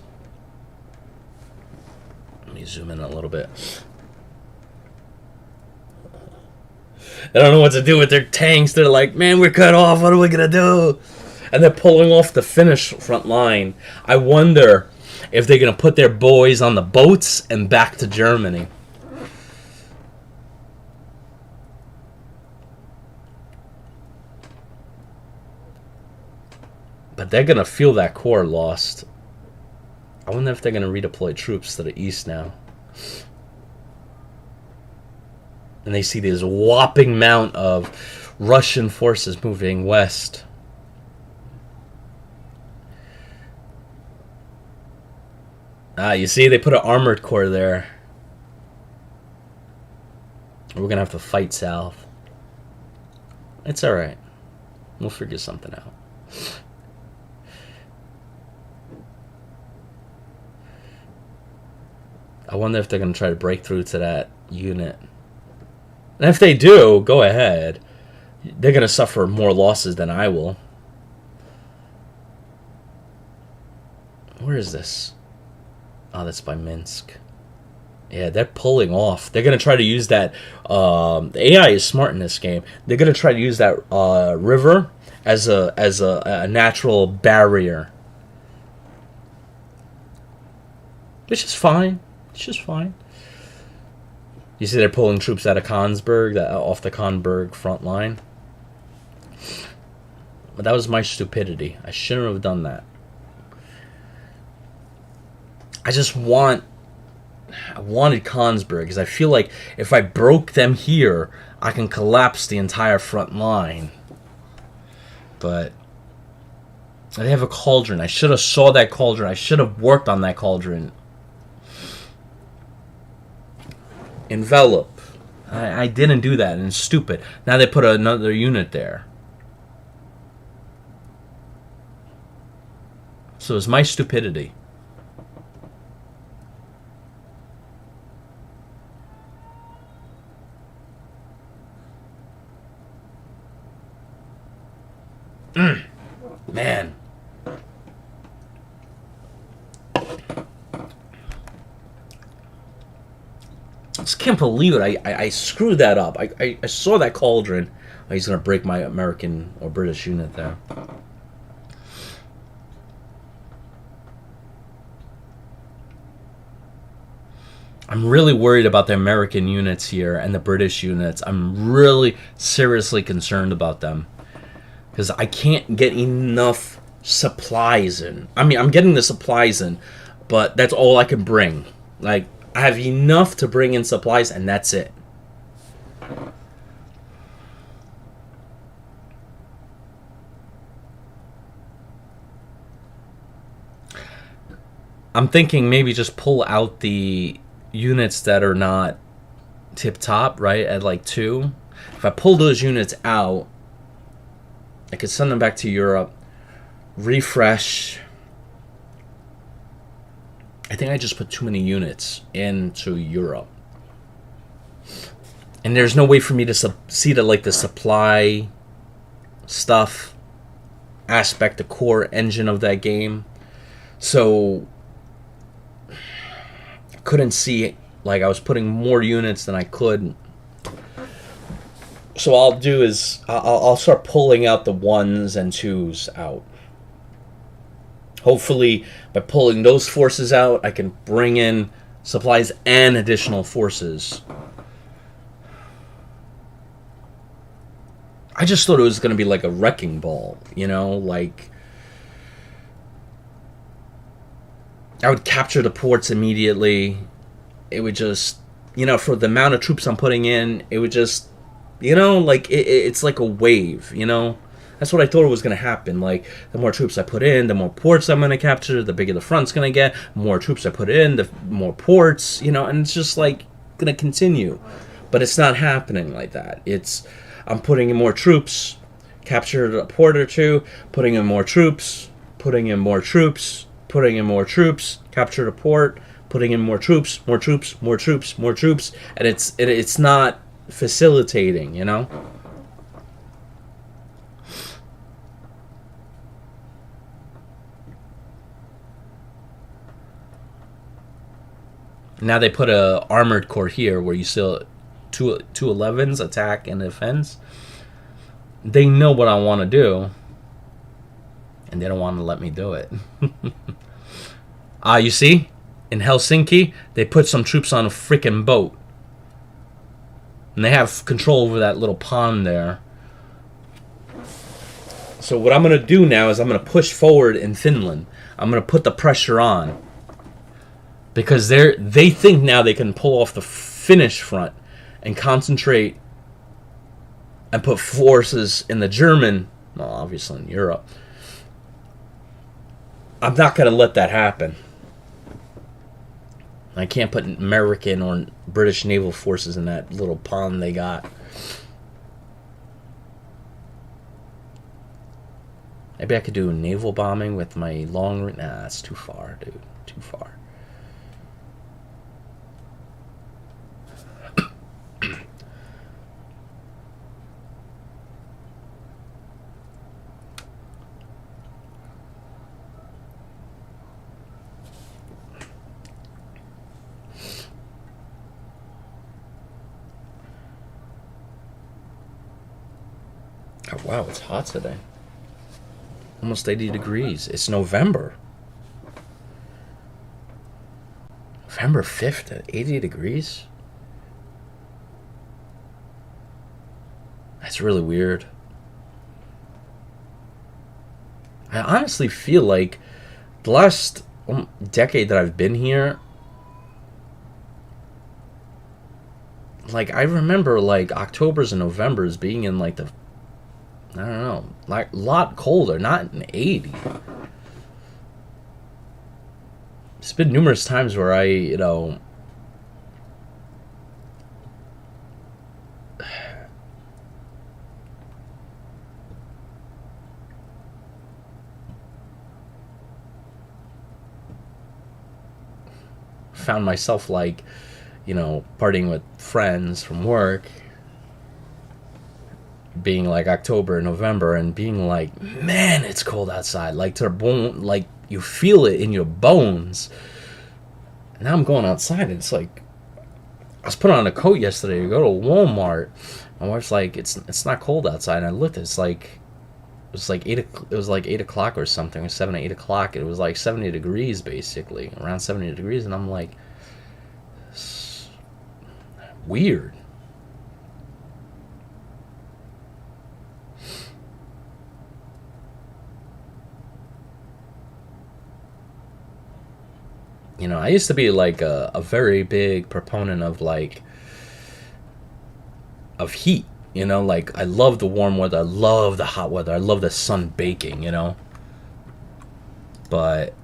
S1: Let me zoom in a little bit. They don't know what to do with their tanks. They're like, man, we're cut off. What are we going to do? And they're pulling off the Finnish front line. I wonder if they're going to put their boys on the boats and back to Germany. But they're going to feel that core lost. I wonder if they're going to redeploy troops to the east now. And they see this whopping amount of Russian forces moving west. You see, they put an armored core there. We're going to have to fight south. It's alright. We'll figure something out. I wonder if they're going to try to break through to that unit. And if they do, go ahead. They're going to suffer more losses than I will. Where is this? Oh, that's by Minsk. Yeah, they're pulling off. They're going to try to use that. The AI is smart in this game. They're going to try to use that river as a natural barrier. Which is fine. It's just fine. You see they're pulling troops out of Konsberg, off the Konsberg front line. But that was my stupidity. I shouldn't have done that. I wanted Konsberg because I feel like if I broke them here, I can collapse the entire front line. But they have a cauldron. I should have saw that cauldron. I should have worked on that cauldron. Envelop. I didn't do that, and it's stupid. Now they put another unit there. So it's my stupidity. Man. I just can't believe it. I screwed that up. I saw that cauldron. Oh, he's going to break my American or British unit there. I'm really worried about the American units here and the British units. I'm really seriously concerned about them because I can't get enough supplies in. I mean, I'm getting the supplies in, but that's all I can bring. Like, I have enough to bring in supplies, and that's it. I'm thinking maybe just pull out the units that are not tip top, right, at like 2. If I pull those units out, I could send them back to Europe, refresh. I think I just put too many units into Europe. And there's no way for me to see the like the supply stuff aspect, the core engine of that game. So I couldn't see, like, I was putting more units than I could. So all I'll do is I'll start pulling out the 1s and 2s out. Hopefully, by pulling those forces out, I can bring in supplies and additional forces. I just thought it was going to be like a wrecking ball, you know? Like, I would capture the ports immediately. It would just, you know, for the amount of troops I'm putting in, it would just, you know, like, it's like a wave, you know? That's what I thought was going to happen. Like, the more troops I put in, the more ports I'm going to capture, the bigger the front's going to get. The more troops I put in, the more ports, you know, and it's just, like, going to continue. But it's not happening like that. I'm putting in more troops, captured a port or 2, putting in more troops, putting in more troops, putting in more troops, captured a port, putting in more troops, more troops, more troops, more troops, and it's not facilitating, you know? Now they put a armored core here where you still two 11s attack and defense. They know what I want to do, and they don't want to let me do it. You see, in Helsinki, they put some troops on a freaking boat, and they have control over that little pond there. So what I'm going to do now is I'm going to push forward in Finland. I'm going to put the pressure on. Because they think now they can pull off the Finnish front and concentrate and put forces in the German, well, obviously in Europe. I'm not going to let that happen. I can't put American or British naval forces in that little pond they got. Maybe I could do naval bombing with my long... Nah, that's too far, dude. Too far. Oh, wow, it's hot today. Almost 80 degrees. It's November. November 5th at 80 degrees? That's really weird. I honestly feel like the last decade that I've been here, like, I remember, like, Octobers and Novembers being in, like, the, I don't know, like, a lot colder, not an 80. There's been numerous times where I, you know, found myself, like, you know, partying with friends from work, being like October, November, and being like, man, it's cold outside, like, to the bone, like, you feel it in your bones. And now I'm going outside, and it's like, I was putting on a coat yesterday to go to Walmart. My wife's like, it's not cold outside, and I looked, it was like 8 o'clock or something, or 7 or 8 o'clock. It was like 70 degrees, basically, around 70 degrees, and I'm like, Weird. You know, I used to be like a very big proponent of like of heat. You know, like I love the warm weather, I love the hot weather, I love the sun baking. You know, but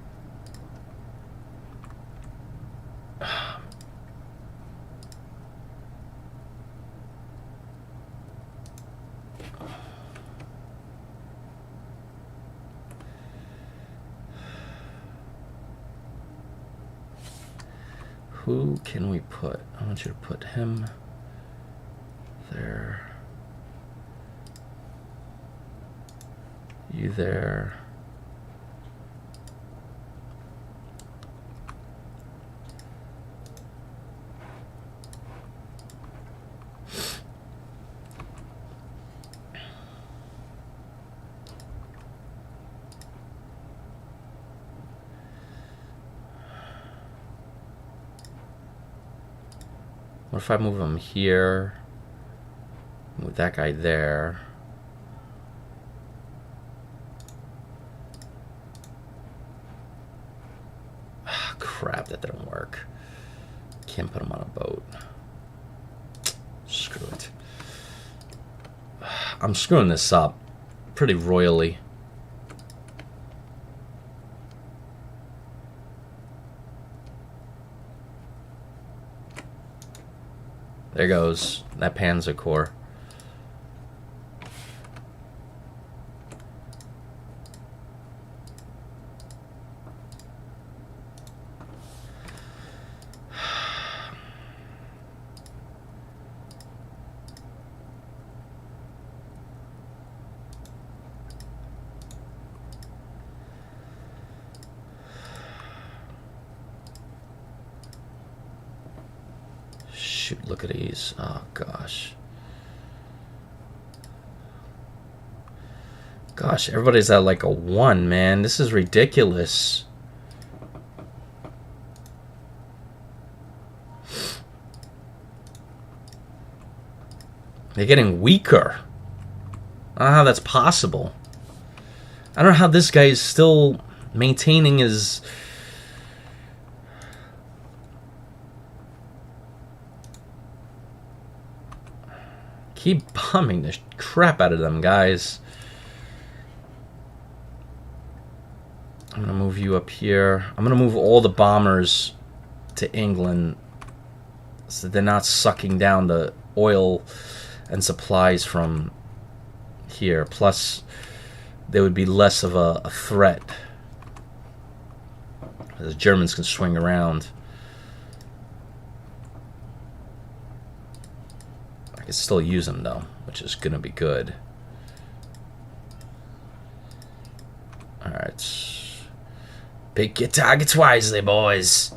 S1: who can we put? I want you to put him there. You there. What if I move him here? Move that guy there. Ah, crap, that didn't work. Can't put him on a boat. Screw it. I'm screwing this up pretty royally. There goes that Panzer Corps. Shoot, look at these. Oh, gosh. Gosh, everybody's at like a 1, man. This is ridiculous. They're getting weaker. I don't know how that's possible. I don't know how this guy is still maintaining his... Keep bombing the crap out of them, guys. I'm going to move you up here. I'm going to move all the bombers to England so they're not sucking down the oil and supplies from here. Plus, there would be less of a threat. The Germans can swing around. I can still use them, though, which is going to be good. Alright. Pick your targets wisely, boys.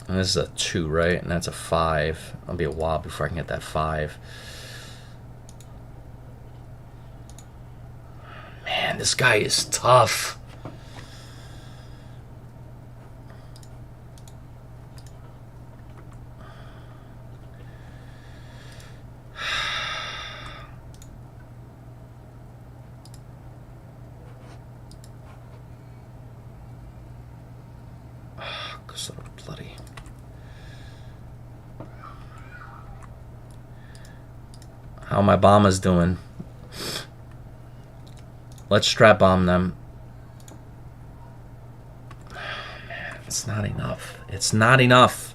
S1: And this is a 2, right? And that's a 5. It'll be a while before I can get that 5. Man, this guy is tough. So bloody. How my bombers doing? Let's strap bomb them. Man, it's not enough. It's not enough.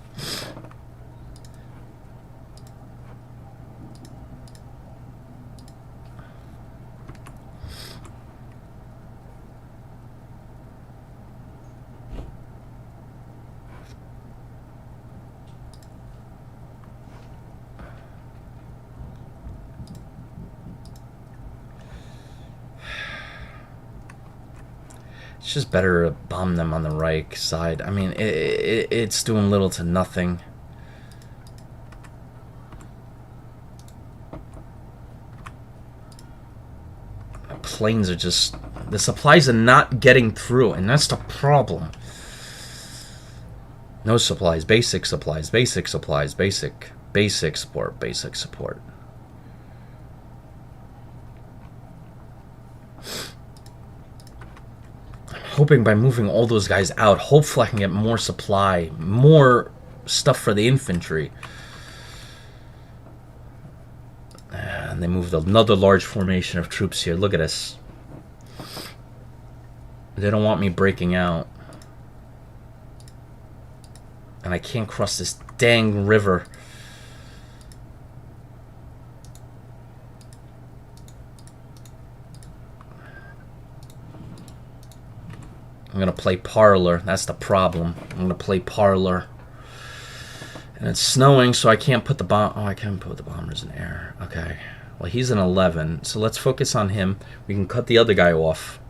S1: It's just better to bomb them on the right side. I mean, it's doing little to nothing. The planes are just... The supplies are not getting through, and that's the problem. No supplies. Basic supplies. Basic supplies. Basic. Basic support. Basic support. I'm hoping by moving all those guys out, hopefully I can get more supply, more stuff for the infantry. And they moved another large formation of troops here. Look at this. They don't want me breaking out. And I can't cross this dang river. I'm gonna play parlor. That's the problem. I'm gonna play parlor. And it's snowing, so I can't put the bomb. Oh, I can put the bombers in air. Okay. Well, he's an 11, so let's focus on him. We can cut the other guy off.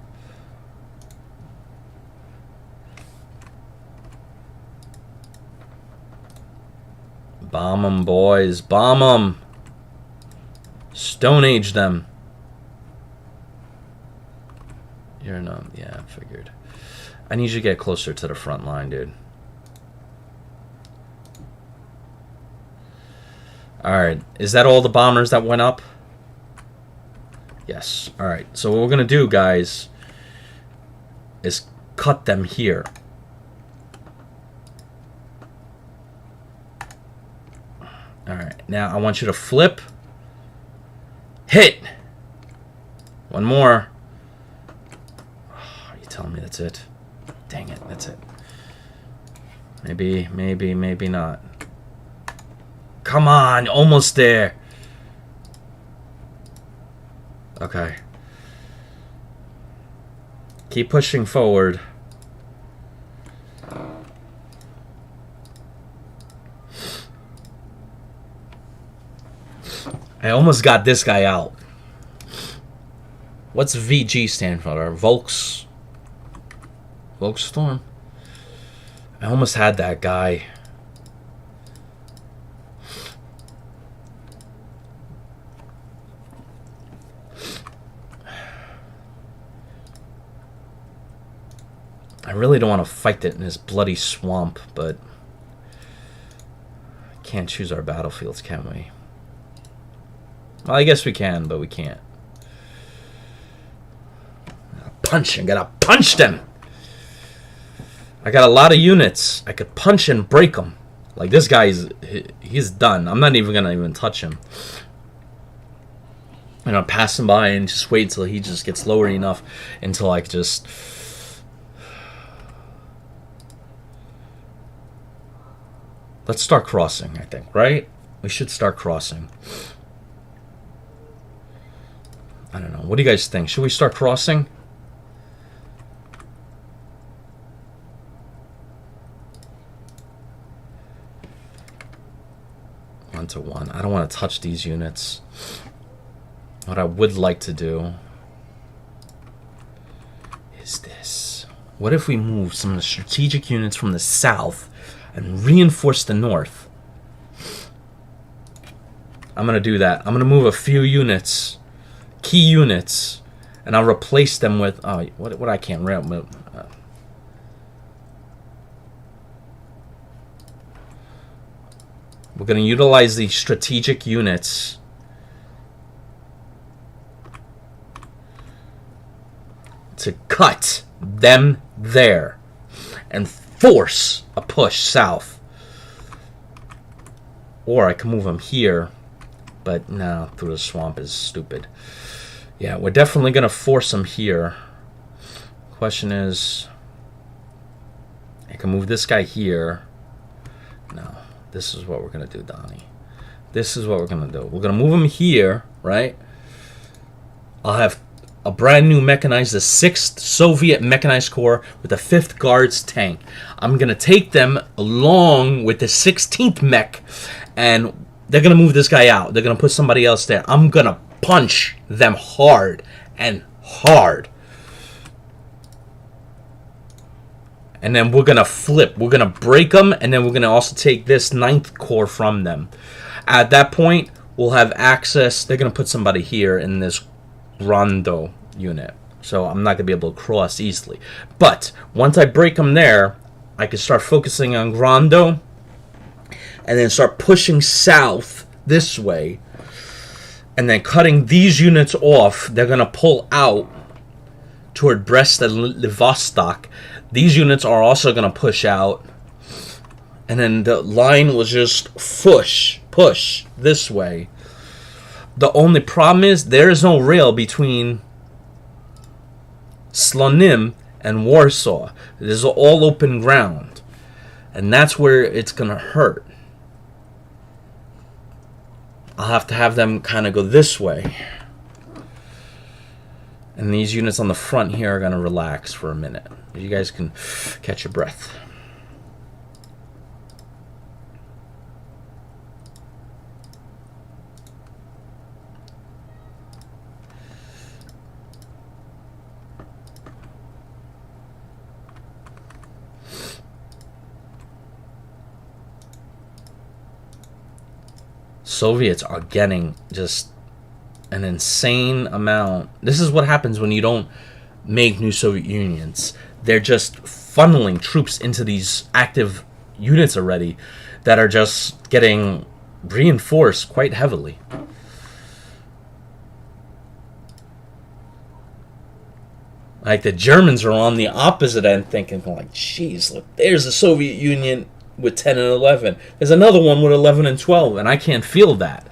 S1: Bomb them, boys. Bomb them. Stone Age them. You're not... Yeah, I figured. I need you to get closer to the front line, dude. Alright. Is that all the bombers that went up? Yes. Alright. So what we're going to do, guys, is cut them here. Alright. Now I want you to flip. Hit! One more. Oh, are you telling me that's it? Dang it. That's it. Maybe not. Come on, almost there. Okay. Keep pushing forward. I almost got this guy out. What's VG stand for? Volkstorm. I almost had that guy. I really don't want to fight it in this bloody swamp, but can't choose our battlefields, can we? Well, I guess we can, but we can't. Punch! I gotta punch them! I got a lot of units. I could punch and break them. Like, this guy's... He's done. I'm not even gonna touch him. And I'll pass him by and just wait till he just gets lower enough until I just... Let's start crossing, I think, right? We should start crossing. I don't know. What do you guys think? Should we start crossing? One to one. I don't want to touch these units. What I would like to do is this. What if we move some of the strategic units from the south and reinforce the north? I'm going to do that. I'm going to move a few units, key units, and I'll replace them with... Oh, what I can't remember. We're going to utilize these strategic units to cut them there and force a push south. Or I can move them here, but no, through the swamp is stupid. Yeah, we're definitely going to force them here. Question is, I can move this guy here. No, this is what we're going to do, Donnie. This is what we're going to do. We're going to move him here, right? I'll have a brand new mechanized, the 6th Soviet Mechanized Corps with the 5th Guards tank. I'm going to take them along with the 16th mech, and they're going to move this guy out. They're going to put somebody else there. I'm going to punch them hard and hard. And then we're going to flip. We're going to break them, and then we're going to also take this 9th Corps from them. At that point, we'll have access. They're going to put somebody here in this Rondo unit. So I'm not going to be able to cross easily. But once I break them there, I could start focusing on Grando and then start pushing south this way. And then cutting these units off, they're going to pull out toward Brest and Livostok. These units are also going to push out. And then the line was just push this way. The only problem is there is no rail between Slonim and Warsaw. This is all open ground. And that's where it's going to hurt. I'll have them kind of go this way. And these units on the front here are going to relax for a minute. You guys can catch your breath. Soviets are getting just an insane amount. This is what happens when you don't make new Soviet unions. They're just funneling troops into these active units already that are just getting reinforced quite heavily. Like the Germans are on the opposite end thinking like, geez, look, there's the Soviet Union with 10 and 11. There's another one with 11 and 12, and I can't feel that.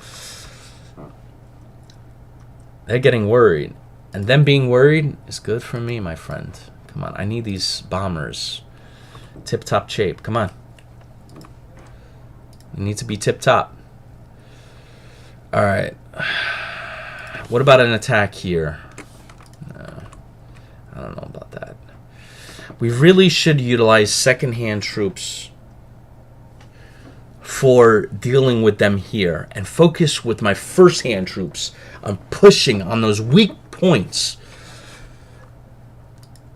S1: They're getting worried. And them being worried is good for me, my friend. Come on, I need these bombers. Tip-top shape. Come on. You need to be tip-top. Alright. What about an attack here? No. I don't know about that. We really should utilize second-hand troops for dealing with them here and focus with my first-hand troops on pushing on those weak points.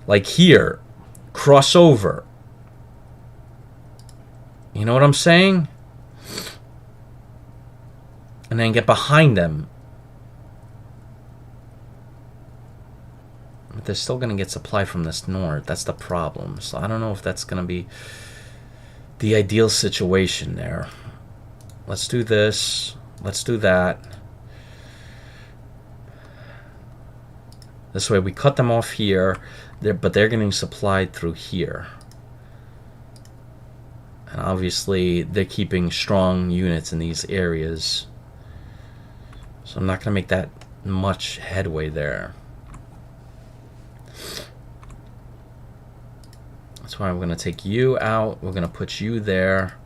S1: Like here, cross over. You know what I'm saying? And then get behind them. But they're still going to get supply from this north. That's the problem. So I don't know if that's going to be the ideal situation there. Let's do this. Let's do that. This way we cut them off here, but they're getting supplied through here. And obviously they're keeping strong units in these areas. So I'm not going to make that much headway there. That's why I'm going to take you out. We're going to put you there.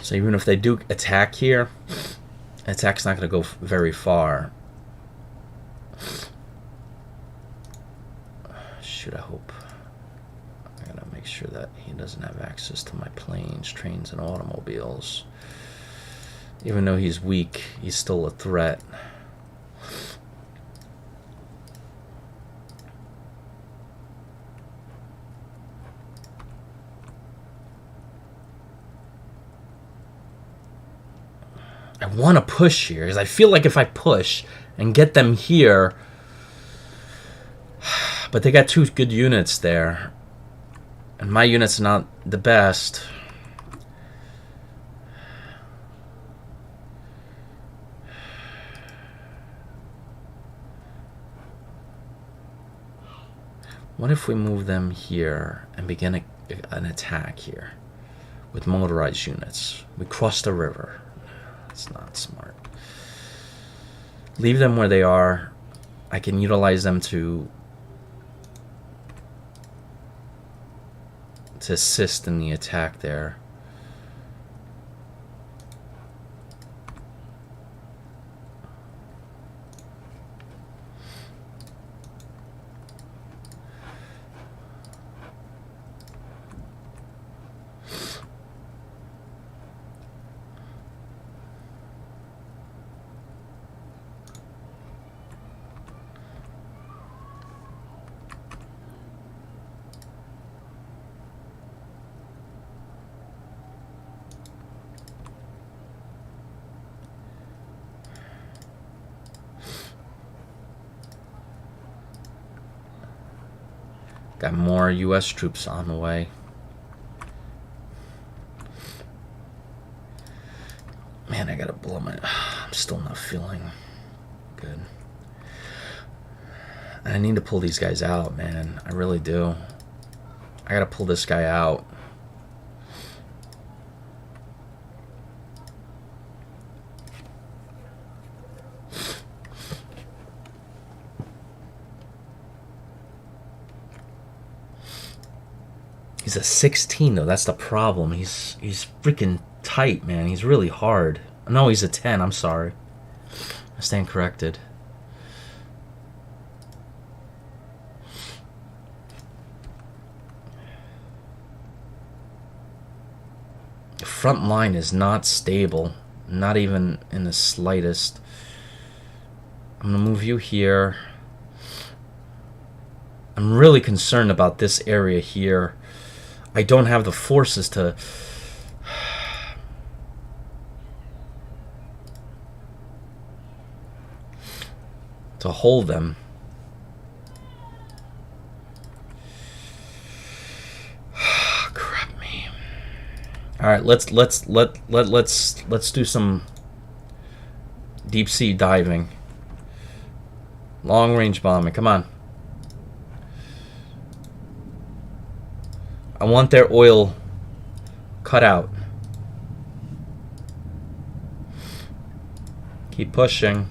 S1: So even if they do attack here, attack's not going to go very far. Shoot, I hope. I gotta make sure that he doesn't have access to my planes, trains, and automobiles. Even though he's weak, he's still a threat. I want to push here because I feel like if I push and get them here, but they got two good units there, and my unit's not the best. What if we move them here and begin an attack here with motorized units? We cross the river. It's not smart. Leave them where they are. I can utilize them to assist in the attack there. Got more U.S. troops on the way. Man, I gotta blow my... I'm still not feeling good. I need to pull these guys out, man. I really do. I gotta pull this guy out. He's a 16 though. That's the problem. He's freaking tight, man. He's really hard. No, he's a 10. I'm sorry. I stand corrected. The front line is not stable. Not even in the slightest. I'm going to move you here. I'm really concerned about this area here. I don't have the forces to hold them. Crap me. All right, let's do some deep sea diving. Long range bombing. Come on. I want their oil cut out. Keep pushing.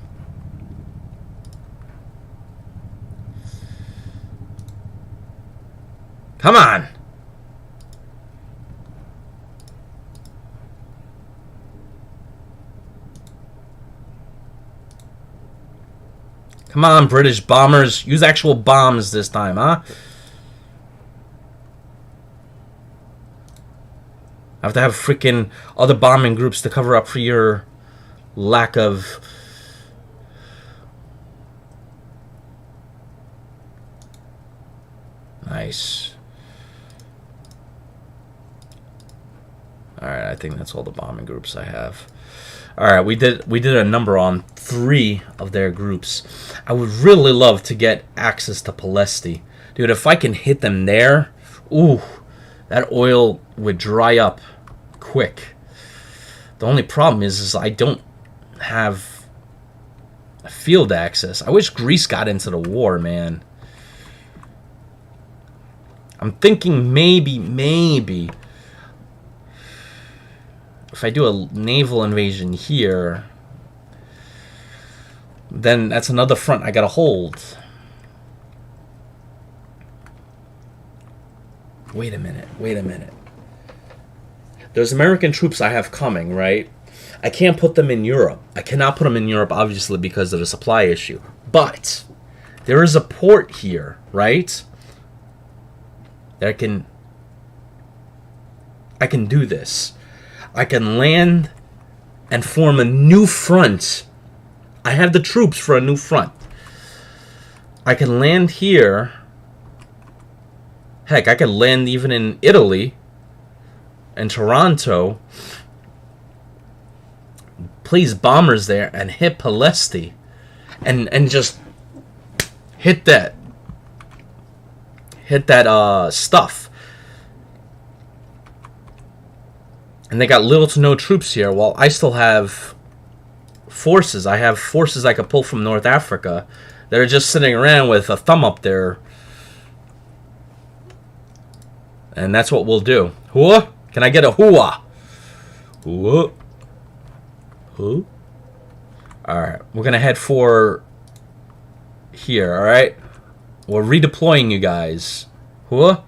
S1: Come on! Come on, British bombers. Use actual bombs this time, huh? I have to have freaking other bombing groups to cover up for your lack of... Nice. Alright, I think that's all the bombing groups I have. Alright, we did a number on 3 of their groups. I would really love to get access to Palesti. Dude, if I can hit them there, ooh, that oil would dry up quick. The only problem is I don't have field access. I wish Greece got into the war, man. I'm thinking maybe if I do a naval invasion here, then that's another front I gotta hold. Wait a minute. Those American troops I have coming, right? I can't put them in Europe. I cannot put them in Europe, obviously, because of the supply issue. But there is a port here, right? That I can do this. I can land and form a new front. I have the troops for a new front. I can land here. Heck, I could land even in Italy and Toronto. Place bombers there and hit Palesti. And just hit that. Hit that stuff. And they got little to no troops here, while I still have forces. I have forces I could pull from North Africa that are just sitting around with a thumb up there. And that's what we'll do. Hooah? Can I get a hooah? Hooah? Hoo? Alright, we're going to head for here, alright? We're redeploying you guys. Hooah?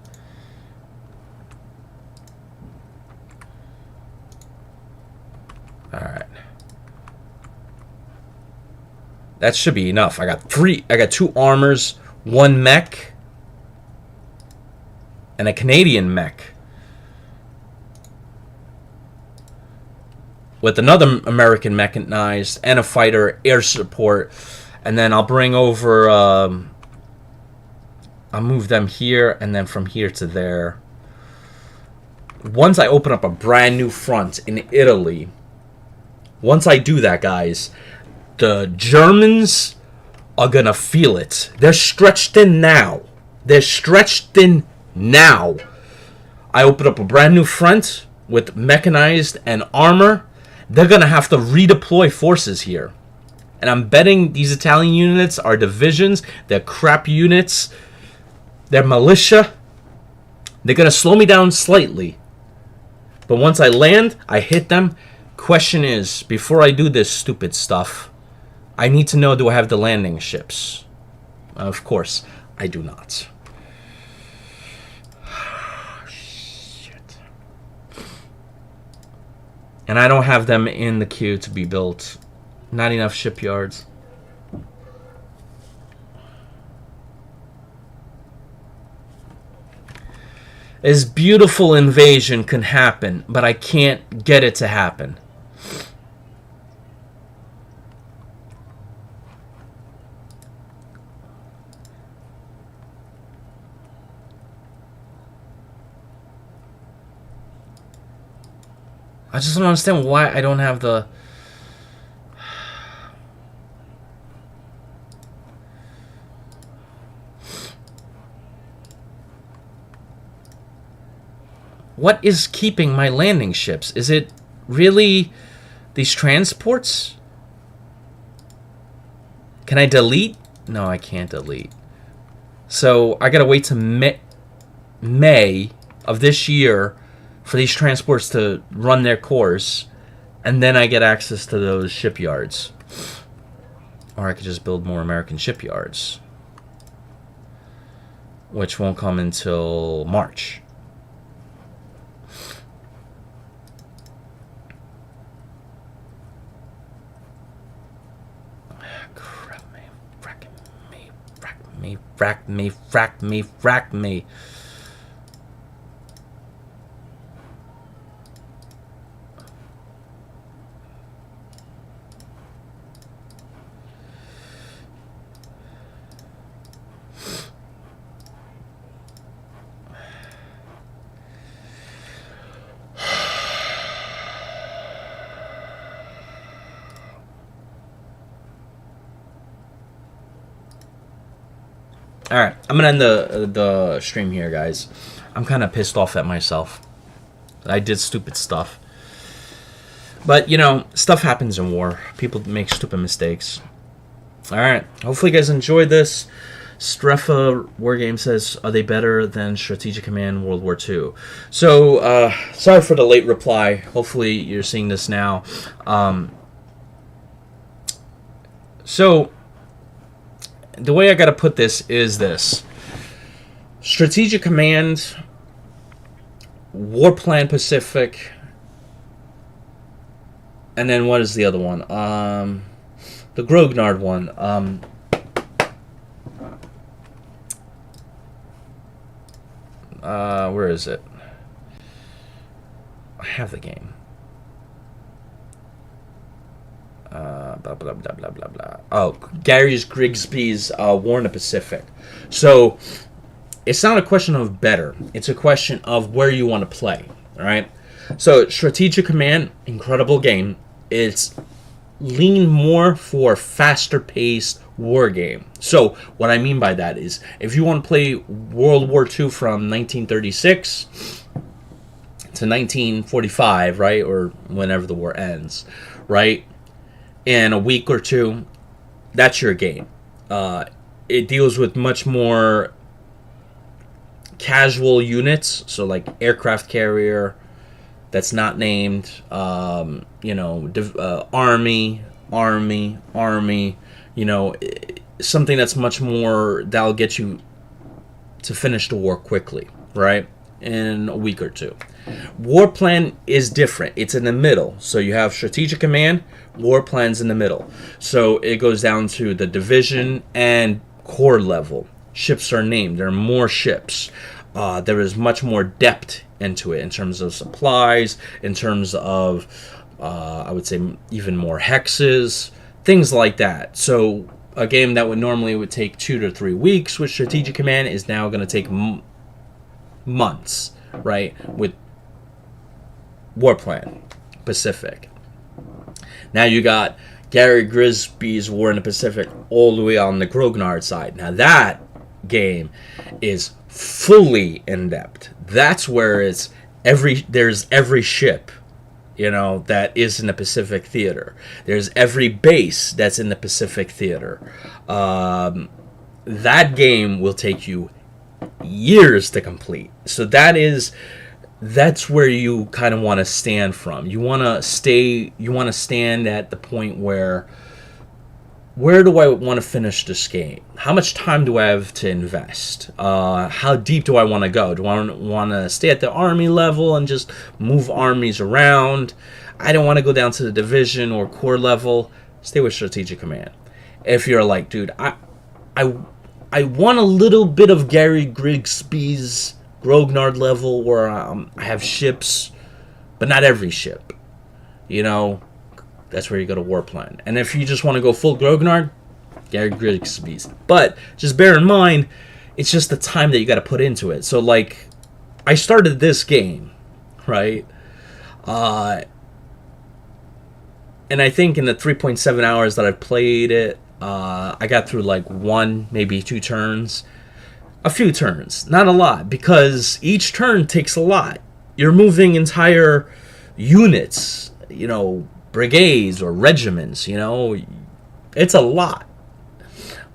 S1: Alright. That should be enough. I got 2 armors, 1 mech, and a Canadian mech. With another American mechanized and a fighter, air support. And then I'll bring over... I'll move them here, and then from here to there. Once I open up a brand new front in Italy... Once I do that, guys, the Germans are going to feel it. They're stretched in now. They're stretched thin now. I open up a brand new front with mechanized and armor. They're going to have to redeploy forces here. And I'm betting these Italian units are divisions. They're crap units. They're militia. They're going to slow me down slightly. But once I land, I hit them. Question is, before I do this stupid stuff, I need to know, do I have the landing ships? Of course, I do not. Shit. And I don't have them in the queue to be built. Not enough shipyards. This beautiful invasion can happen, but I can't get it to happen. I just don't understand why I don't have the... What is keeping my landing ships? Is it really these transports? Can I delete? No, I can't delete. So I gotta wait to May of this year for these transports to run their course, and then I get access to those shipyards. Or I could just build more American shipyards, which won't come until March. Frack me. Alright, I'm going to end the stream here, guys. I'm kind of pissed off at myself. I did stupid stuff. But, you know, stuff happens in war. People make stupid mistakes. Alright, hopefully you guys enjoyed this. Strefa Wargame says, are they better than Strategic Command World War II? So, sorry for the late reply. Hopefully you're seeing this now. The way I gotta put this is this. Strategic Command, Warplan Pacific, and then what is the other one? The Grognard one. Where is it? I have the game. Blah, blah, blah, blah, blah, blah. Oh, Gary Grigsby's War in the Pacific. So, it's not a question of better. It's a question of where you want to play. Alright? So, Strategic Command, incredible game. It's lean more for faster-paced war game. So, what I mean by that is, if you want to play World War II from 1936 to 1945, right? Or whenever the war ends, right? In a week or two, that's your game. It deals with much more casual units, so like aircraft carrier that's not named, army, something that's much more, that'll get you to finish the war quickly, right? In a week or two. War plan is different. It's in the middle. So you have Strategic Command, war plan's in the middle. So it goes down to the division and corps level. Ships are named. There are more ships. There is much more depth into it in terms of supplies, in terms of, I would say, even more hexes, things like that. So a game that would take 2 to 3 weeks with Strategic Command is now going to take months, right? With Warplan Pacific. Now you got Gary Grigsby's War in the Pacific all the way on the Grognard side. Now that game is fully in depth. That's where there's every ship, that is in the Pacific Theater. There's every base that's in the Pacific Theater. That game will take you years to complete. So that's where you kind of want to stand from. You want to stand at the point where do I want to finish this game? How much time do I have to invest? How deep do I want to go? Do I want to stay at the army level and just move armies around? I don't want to go down to the division or corps level. Stay with Strategic Command. If you're like, dude, I want a little bit of Gary Grigsby's Grognard level where I have ships, but not every ship. That's where you go to Warplan. And if you just want to go full Grognard, Gary Grigsby's. But just bear in mind, it's just the time that you got to put into it. So, like, I started this game, right? And I think in the 3.7 hours that I've played it, I got through like one, maybe two turns. A few turns, not a lot, because each turn takes a lot. You're moving entire units, brigades or regiments, it's a lot.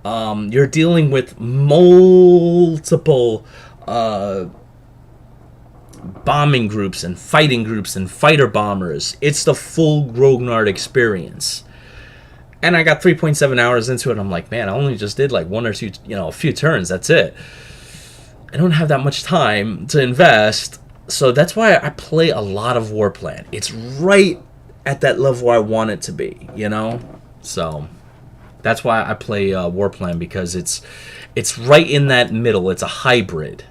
S1: You're dealing with multiple bombing groups and fighter bombers. It's the full Grognard experience. And I got 3.7 hours into it. I'm like, man, I only just did like one or two, a few turns. That's it. I don't have that much time to invest. So that's why I play a lot of Warplan. It's right at that level I want it to be, So that's why I play Warplan, because it's right in that middle. It's a hybrid.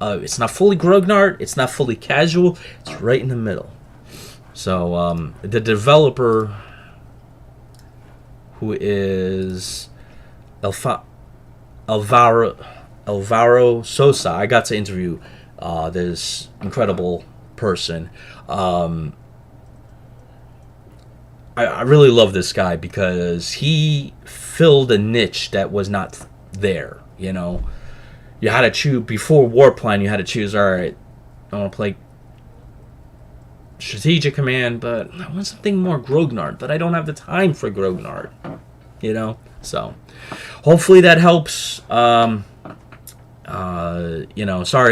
S1: It's not fully Grognard. It's not fully casual. It's right in the middle. So the developer, who is Alvaro Sosa. I got to interview this incredible person. I really love this guy because he filled a niche that was not there. You had to choose before Warplan. You had to choose. All right, I want to play Strategic Command, but I want something more Grognard, but I don't have the time for Grognard, so hopefully that helps. Sorry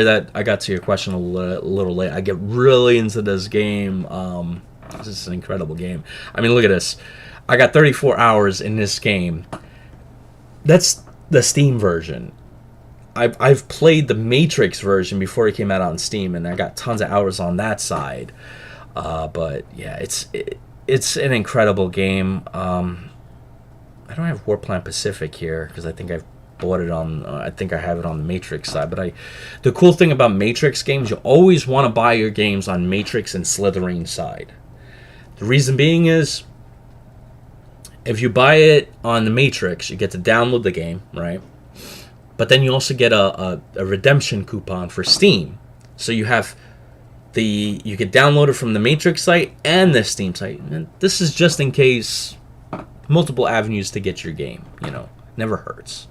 S1: that I got to your question a little late. I get really into this game. This is an incredible game. I mean, look at this. I got 34 hours in this game. That's the Steam version. I've played the Matrix version before it came out on Steam, and I got tons of hours on that side. But yeah, it's an incredible game. I don't have Warplan Pacific here because I think I've bought it on. I think I have it on the Matrix side. But the cool thing about Matrix games, you always want to buy your games on Matrix and Slytherin side. The reason being is, if you buy it on the Matrix, you get to download the game, right? But then you also get a redemption coupon for Steam, so you have. You could download it from the Matrix site and the Steam site. And this is just in case, multiple avenues to get your game. Never hurts.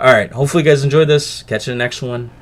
S1: All right. Hopefully you guys enjoyed this. Catch you in the next one.